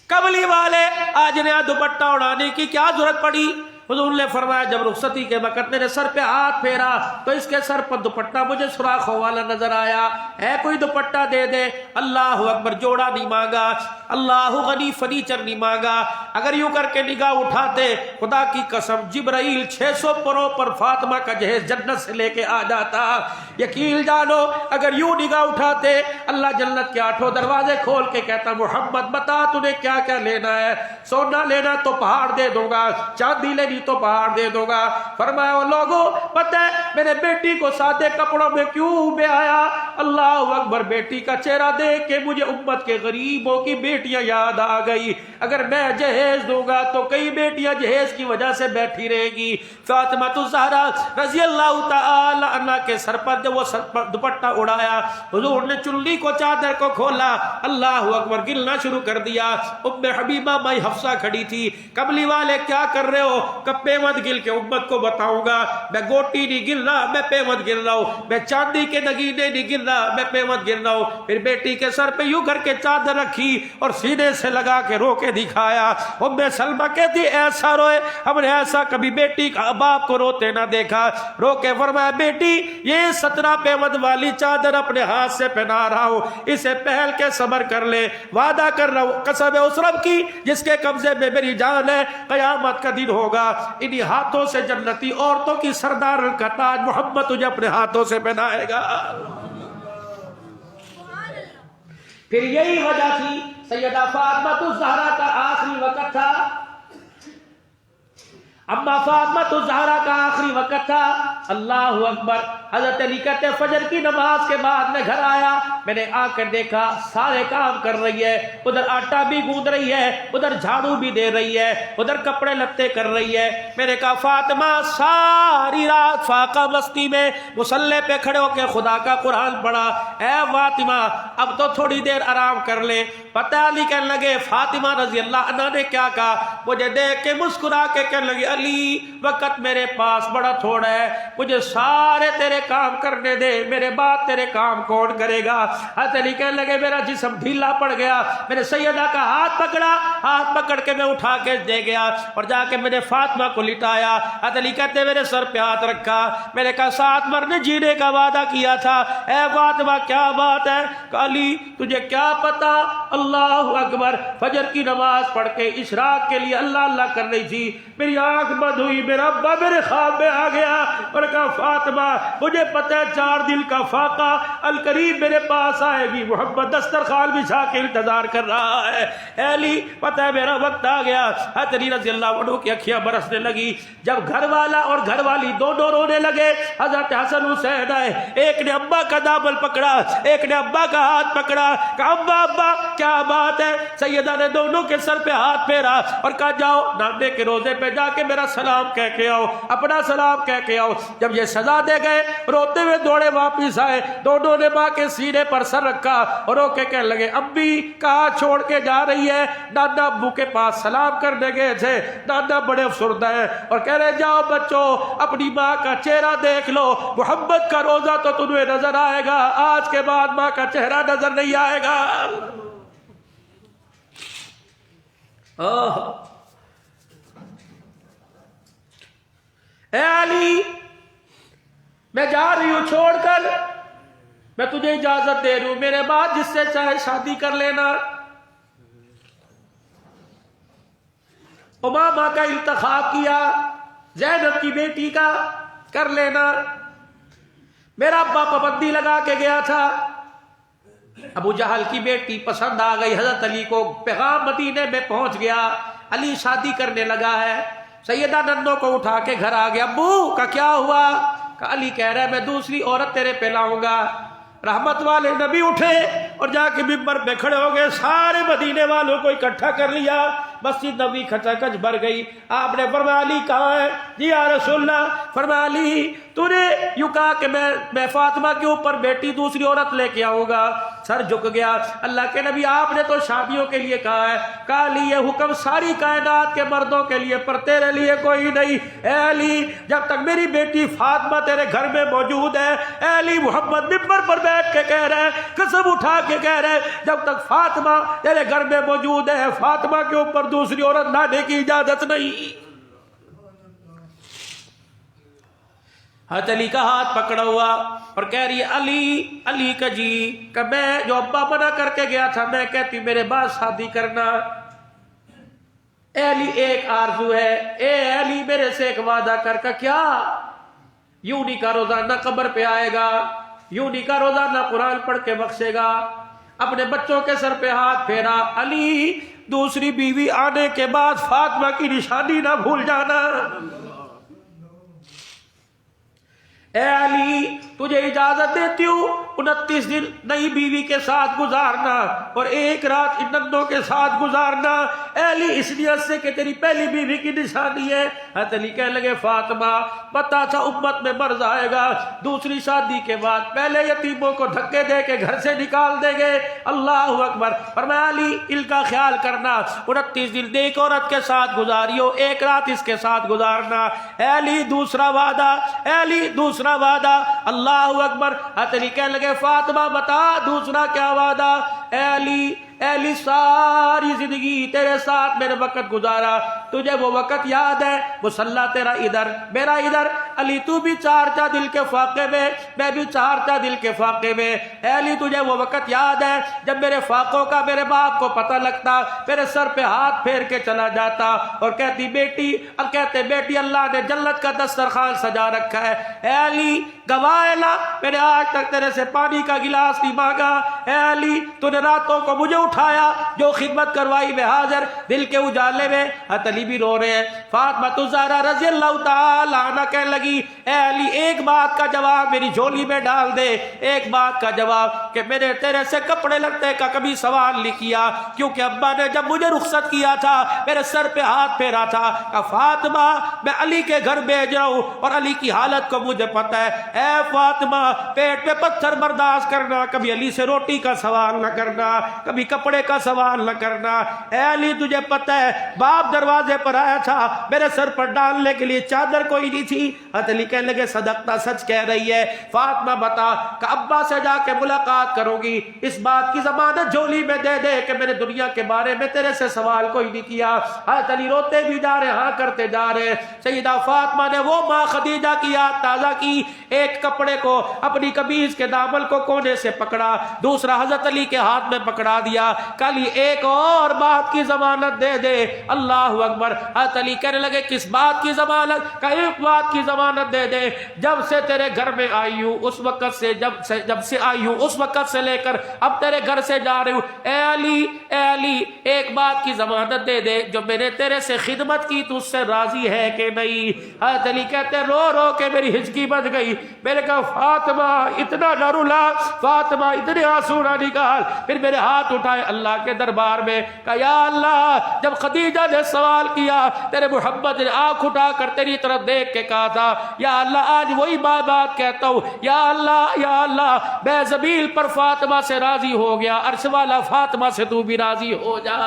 کملی والے آج نیا دوپٹہ اڑانے کی کیا ضرورت پڑی؟ حضور نے فرمایا جب رخصتی کے وقت میرے سر پہ ہاتھ پھیرا تو اس کے سر پر دوپٹہ مجھے سوراخوں والا نظر آیا. اے کوئی دوپٹہ دے دے. اللہ اکبر. جوڑا نہیں مانگا, اللہ غنی فرنیچر نہیں مانگا. اگر یوں کر کے نگاہ اٹھاتے خدا کی قسم جبرائیل 600 پروں پر فاطمہ کا جہیز جنت سے لے کے آ جاتا. یقین جانو اگر یوں نگاہ اٹھاتے اللہ جنت کے 8 دروازے کھول کے کہتا محمد بتا تجھے کیا کیا لینا ہے. سونا لینا تو پہاڑ دے دوں گا, چاندی لینی تو پہاڑ دے دوں گا. فرمایا لوگوں پتہ ہے میرے بیٹی کو سادے کپڑوں میں کیوں بیایا؟ اللہ اکبر. بیٹی کا چہرہ دیکھ کے مجھے امت کے غریبوں کی بیٹیاں یاد آ گئی. اگر میں جہیز دوں گا تو کئی بیٹیاں جہیز کی وجہ سے بیٹھی رہے گی. فاطمہ الزہرا رضی اللہ تعالی عنہ کے سر پر جب وہ سر پر دوپٹہ اڑایا حضور نے چلی کو چادر کو کھولا. اللہ اکبر. گلنا شروع کر دیا. ام حبیبہ مائی حفصہ کھڑی تھی. کملی والے کیا کر رہے ہو؟ کپے مت گل کے امت کو بتاؤں گا. میں گوٹی نہیں گر رہا, میں پیمت گر رہا ہوں. میں چاندی کے نگینے نہیں گر رہا, میں پیمت گر رہا ہوں. پھر بیٹی کے سر پہ یوں کر کے چادر رکھی اور سینے سے لگا کے رو کے دکھایا. ام سلمہ کہتی ایسا روئے ہم نے ایسا کبھی بیٹی کا باپ کو روتے نہ دیکھا. رو کے فرمایا بیٹی یہ 17 پیمت والی چادر اپنے ہاتھ سے پہنا رہا ہوں, اسے پہل کے صبر کر لے. وعدہ کر رہا ہوں قسم اس رب کی جس کے قبضے میں میری جان ہے, قیامت کا دن ہوگا انہی ہاتھوں سے جنتی عورتوں کی سردار کا تاج محمد تجھے اپنے ہاتھوں سے پہنائے گا. پھر یہی وجہ تھی سیدہ فاطمہ الزہرا کا آخری وقت تھا. اما فاطمہ الزہرا کا آخری وقت تھا. اللہ اکبر. حضرت علی کہتے فجر کی نماز کے بعد میں گھر آیا, میں نے آ کر دیکھا سارے کام کر رہی ہے, ادھر آٹا بھی گوندھ رہی ہے, ادھر جھاڑو بھی دے رہی ہے, ادھر کپڑے لتے کر رہی ہے. میں نے کہا فاطمہ ساری رات فاقہ مستی میں مصلی پہ کھڑے ہو کے خدا کا قرآن پڑھا. اے فاطمہ اب تو تھوڑی دیر آرام کر لے. پتہ علی کہنے لگے فاطمہ رضی اللہ عنہ نے کیا کہا؟ مجھے دیکھ کے مسکرا کے کہنے لگے علی وقت میرے پاس بڑا تھوڑا ہے, مجھے سارے تیرے کام کرنے دے, میرے بعد تیرے کام کون کرے گا؟ حضرت علی کہنے لگے میرا جسم ڈھیلا پڑ گیا. میں نے سیدہ کا ہاتھ پکڑا, ہاتھ پکڑ کے میں اٹھا کے دے گیا اور جا کے میں نے فاطمہ کو لٹایا. حضرت علی کہتے میرے سر پہ ہاتھ رکھا. میں نے کہا ساتھ مرنے جینے کا وعدہ کیا تھا. اے فاطمہ کیا بات ہے؟ علی تجھے کیا پتا؟ اللہ اکبر. فجر کی نماز پڑھ کے اشراق کے لیے اللہ اللہ کر رہی تھی, میری آنکھ بند ہوئی, میرا ابا میرے خواب میں آ گیا اور کہا فاطمہ مجھے پتہ ہے 4 دن کا فاقہ القریب میرے پاس آئے گی, محمد دسترخوان بچھا کے انتظار کر رہا ہے. اے علی پتہ ہے میرا وقت آ گیا. حضرت علی رضی اللہ عنہ کی اکھیاں برسنے لگی. جب گھر والا اور گھر والی دونوں رونے لگے, حضرت حسن حسین آئے, ایک نے ابا کا دامن پکڑا, ایک نے ابا کا ہاتھ پکڑا. کہا ابا ابا کیا بات ہے؟ سیدہ نے دونوں کے سر پہ ہاتھ پھیرا اور کہا جاؤ نانے کے روزے پہ جا کے میرا سلام کہہ کے آؤ, اپنا سلام کہہ کے آؤ. جب یہ سزا دے گئے روتے ہوئے دوڑے واپس آئے, دونوں نے ماں کے سینے پر سر رکھا اور رو کے کہنے لگے امی کہاں چھوڑ کے جا رہی ہے؟ نانا ابو کے پاس سلام کرنے گئے تھے, نانا بڑے افسردہ ہیں اور کہہ رہے جاؤ بچوں اپنی ماں کا چہرہ دیکھ لو, محمد کا روزہ تو تمہیں نظر آئے گا, آج کے بعد ماں کا چہرہ نظر نہیں آئے گا. اے علی میں جا رہی ہوں چھوڑ کر, میں تجھے اجازت دے رہی ہوں, میرے بعد جس سے چاہے شادی کر لینا. امامہ کا انتخاب کیا, زینب کی بیٹی کا کر لینا. میرا ابا پابندی لگا کے گیا تھا, ابو جہل کی بیٹی پسند آ گئی حضرت علی کو, پیغام مدینے میں پہنچ گیا, علی شادی کرنے لگا ہے. سیدہ ننوں کو اٹھا کے گھر آ گیا. ابو کا کیا ہوا؟ کہ علی کہہ رہا ہے میں دوسری عورت تیرے پہ لاؤں گا. رحمت والے نبی اٹھے اور جا کے ممبر پہ کھڑے ہو گئے, سارے مدینے والوں کو اکٹھا کر لیا, مسجد نبوی کھچا کچ بھر گئی. آپ نے فرمایا علی کہاں ہے؟ جی یا رسول اللہ. فرمایا علی تو نے یوں کہا کہ میں فاطمہ کے اوپر بیٹی دوسری عورت لے کے آؤں گا. سر جھک گیا. اللہ کے نبی آپ نے تو شادیوں کے لیے کہا ہے. کہا علی یہ حکم ساری کائنات کے مردوں کے لیے پر تیرے لیے کوئی نہیں. اے علی جب تک میری بیٹی فاطمہ تیرے گھر میں موجود ہے, اے علی محمد ممبر پر بیٹھ کے کہہ رہے ہیں, قسم اٹھا کے کہہ رہے ہیں, جب تک فاطمہ تیرے گھر میں موجود ہے فاطمہ کے اوپر دوسری عورت لانے کی اجازت نہیں. حضرت علی کا ہاتھ پکڑا ہوا اور کہہ رہی ہے علی علی کا جی کہ میں جو ابا منع کر کے گیا تھا میں کہتی میرے بعد شادی کرنا. اے علی ایک آرزو ہے، اے علی میرے سے ایک وعدہ کر کا. کیا؟ یوں نہیں کا روزانہ قبر پہ آئے گا، یوں نہیں کا روزانہ قرآن پڑھ کے بخشے گا. اپنے بچوں کے سر پہ ہاتھ پھیرا. علی دوسری بیوی آنے کے بعد فاطمہ کی نشانی نہ بھول جانا. اے علی تجھے اجازت دیتی ہوں 29 دن نئی بیوی کے ساتھ گزارنا اور ایک رات ان نندوں کے ساتھ گزارنا. اے علی اس نیت سے کہ تیری پہلی بیوی کی نشانی ہے. حضرت علی کہنے لگے فاطمہ پتا تھا امت میں مرض آئے گا، دوسری شادی کے بعد پہلے یتیموں کو دھکے دے کے گھر سے نکال دیں گے. اللہ اکبر. فرمایا علی ان کا خیال کرنا، 29 دن ایک عورت کے ساتھ گزاریو، ایک رات اس کے ساتھ گزارنا. اے علی دوسرا وعدہ، اے علی دوسرا وعدہ. اللہ اکبر. حضرت علی کہنے لگے فاطمہ بتا دوسرا کیا وعدہ. اے علی ساری زندگی تیرے ساتھ میرے وقت گزارا، تجھے وہ وقت یاد ہے مصلی تیرا ادھر میرا ادھر. علی تو بھی چارتا دل کے فاقے میں، میں بھی چارتا دل کے فاقے میں. اے علی تجھے وہ وقت یاد ہے جب میرے فاقوں کا میرے باپ کو پتہ لگتا میرے سر پہ ہاتھ پھیر کے چلا جاتا اور کہتی بیٹی، اب کہتے بیٹی اللہ نے جنت کا دسترخوان سجا رکھا ہے. اے علی گواہ لا میں نے آج تک تیرے سے پانی کا گلاس نہیں مانگا. اے علی تو نے راتوں کو مجھے اٹھایا، جو خدمت کروائی میں حاضر. دل کے اجالے میں حضرت علی بھی رو رہے ہیں. فاطمہ الزہرا رضی اللہ تعالی عنہا کہنے لگی اے علی ایک بات کا جواب میری جھولی میں ڈال دے، ایک بات کا جواب کہ میں نے تیرے سے کپڑے لگتے کا کبھی سوال نہیں کیا، کیونکہ ابا نے جب مجھے رخصت کیا تھا میرے سر پہ ہاتھ پھیرا تھا کہ فاطمہ میں علی کے گھر بھیج رہا ہوں اور علی کی حالت کو مجھے پتہ ہے. اے فاطمہ پیٹ پہ پتھر برداشت کرنا، کبھی علی سے روٹی کا سوال نہ کرنا، کبھی کپڑے کا سوال نہ کرنا. اے علی تجھے پتہ ہے باپ دروازے پر آیا تھا میرے سر پر ڈالنے کے لیے چادر کوئی نہیں تھی. حضرت علی کہنے لگے صدقتا سچ کہہ رہی ہے. فاطمہ بتا کہ ابا سے جا کے ملاقات کروں گی، اس بات کی ضمانت جھولی میں دے دے کہ میں نے دنیا کے بارے میں تیرے سے سوال کوئی نہیں کیا. حضرت علی روتے بھی جا رہے ہاں کرتے جا رہے. سیدہ فاطمہ نے وہ ماں خدیجہ کی یاد تازہ کی، ایک کپڑے کو اپنی قمیض کے دامن کو کونے سے پکڑا، دوسرا حضرت علی کے ہاتھ میں پکڑا دیا. کل ایک اور بات کی ضمانت دے دے. اللہ اکبر. حضرت علی کہنے لگے کس بات کی ضمانت؟ کہ ایک بات کی ضمانت دے دے، جب سے تیرے گھر میں آئی ہوں اس وقت سے جب سے آئی ہوں اس وقت سے لے کر اب تیرے گھر سے جا رہی ہوں. اے علی ایک بات کی ضمانت دے دے، جو میں نے تیرے سے خدمت کی تو اس سے راضی ہے کہ نہیں؟ حضرت علی کہتے رو رو کے میری ہچکی بچ گئی. میں نے کہا فاطمہ اتنا نہ رلا، فاطمہ اتنے آنسو نہ نکال. پھر میرے ہاتھ اٹھائے اللہ کے دربار میں کہا یا اللہ جب خدیجہ نے سوال کیا تیرے محمد نے آنکھ اٹھا کر تیری طرف دیکھ کے کہا تھا یا اللہ آج وہی بات کہتا ہوں، یا اللہ میں زمین پر فاطمہ سے راضی ہو گیا، عرش والا فاطمہ سے تو بھی راضی ہو جا.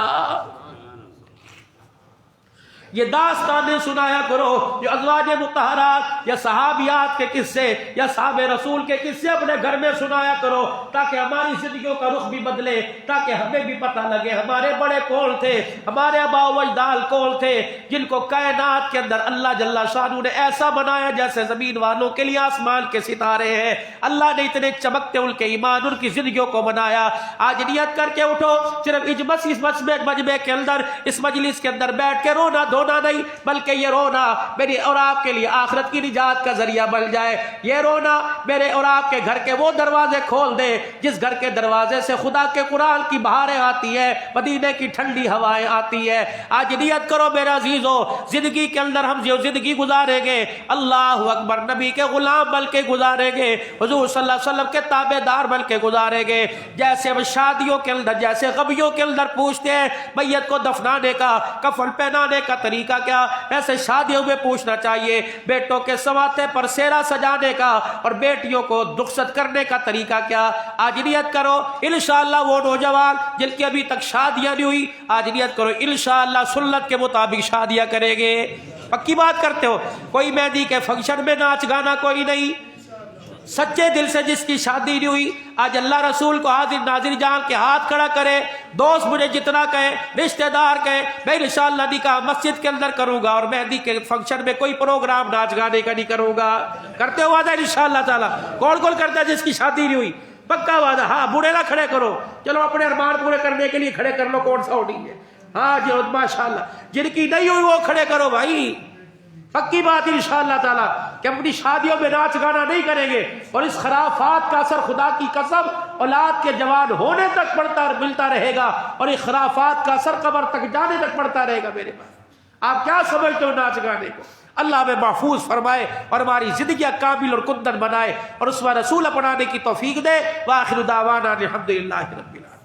یہ داستانیں سنایا کرو جو ازواج مطہرات یا صحابیات کے قصے یا صحابہ رسول کے قصے اپنے گھر میں سنایا کرو تاکہ ہماری زندگیوں کا رخ بھی بدلے، تاکہ ہمیں بھی پتہ لگے ہمارے بڑے کون تھے، ہمارے آباء و اجداد کون تھے جن کو کائنات کے اندر اللہ جل شانہ نے ایسا بنایا جیسے زمین والوں کے لیے آسمان کے ستارے ہیں. اللہ نے اتنے چمکتے ان کے ایمان ان کی زندگیوں کو بنایا. آج نیت کر کے اٹھو صرف اس مجمع کے اندر اس مجلس کے اندر بیٹھ کے رونا رونا نہیں، بلکہ یہ رونا میری اور آپ کے لیے آخرت کی نجات کا ذریعہ بن جائے. یہ رونا میرے اور آپ کے گھر کے وہ دروازے کھول دے جس گھر کے دروازے سے خدا کے قرآن کی بہاریں آتی ہے، مدینے کی ٹھنڈی ہوائیں آتی ہے. آج نیت کرو میرے عزیزو، زندگی کے اندر ہم جو زندگی گزاریں گے اللہ اکبر نبی کے غلام بن کے گزاریں گے، حضور صلی اللہ علیہ وسلم کے تابع دار بن کے گزاریں گے. جیسے ہم شادیوں کے اندر جیسے غمیوں کے اندر پوچھتے ہیں میت کو دفنانے کا کفن پہنانے کا طریقہ کیا، ایسے شادیوں میں پوچھنا چاہیے بیٹوں کے سواتے پر سیرا سجانے کا اور بیٹیوں کو رخصت کرنے کا طریقہ کیا. آج نیت کرو انشاءاللہ وہ نوجوان جن کی ابھی تک شادیاں نہیں ہوئی، آج نیت کرو انشاءاللہ سنت کے مطابق شادیاں کریں گے. پکی بات کرتے ہو؟ کوئی مہندی کے فنکشن میں ناچ گانا کوئی نہیں، سچے دل سے جس کی شادی نہیں ہوئی، آج اللہ رسول کو حاضر ناظر جان کے ہاتھ کھڑا کرے، دوست مجھے جتنا کہے، رشتہ دار کہے، میں انشاءاللہ نکاح مسجد کے اندر کروں گا اور مہندی کے فنکشن میں کوئی پروگرام ناچ گانے کا نہیں کروں گا، کرتے ہو وعدہ انشاءاللہ تعالیٰ؟ کون کون کرتا ہے جس کی شادی نہیں ہوئی؟ پکا وعدہ، ہاں بوڑھے نہ کھڑے کرو، چلو اپنے ارمان پورے کرنے کے لیے کھڑے کر لو، کون سا ہوڈی ہے، ہاں جی ماشاءاللہ، جن کی نہیں ہوئی وہ کھڑے کرو بھائی، پکی بات انشاءاللہ تعالیٰ کہ اپنی شادیوں میں ناچ گانا نہیں کریں گے، اور اس خرافات کا اثر خدا کی قسم اولاد کے جوان ہونے تک پڑتا اور ملتا رہے گا، اور اس خرافات کا اثر قبر تک جانے تک پڑتا رہے گا۔ میرے پاس آپ کیا سمجھتے ہو ناچ گانے کو؟ اللہ ہمیں محفوظ فرمائے اور ہماری زندگیاں کامل اور کندن بنائے اور اس میں رسول اپنانے کی توفیق دے۔ وآخر دعوانا الحمدللہ رب العالمین۔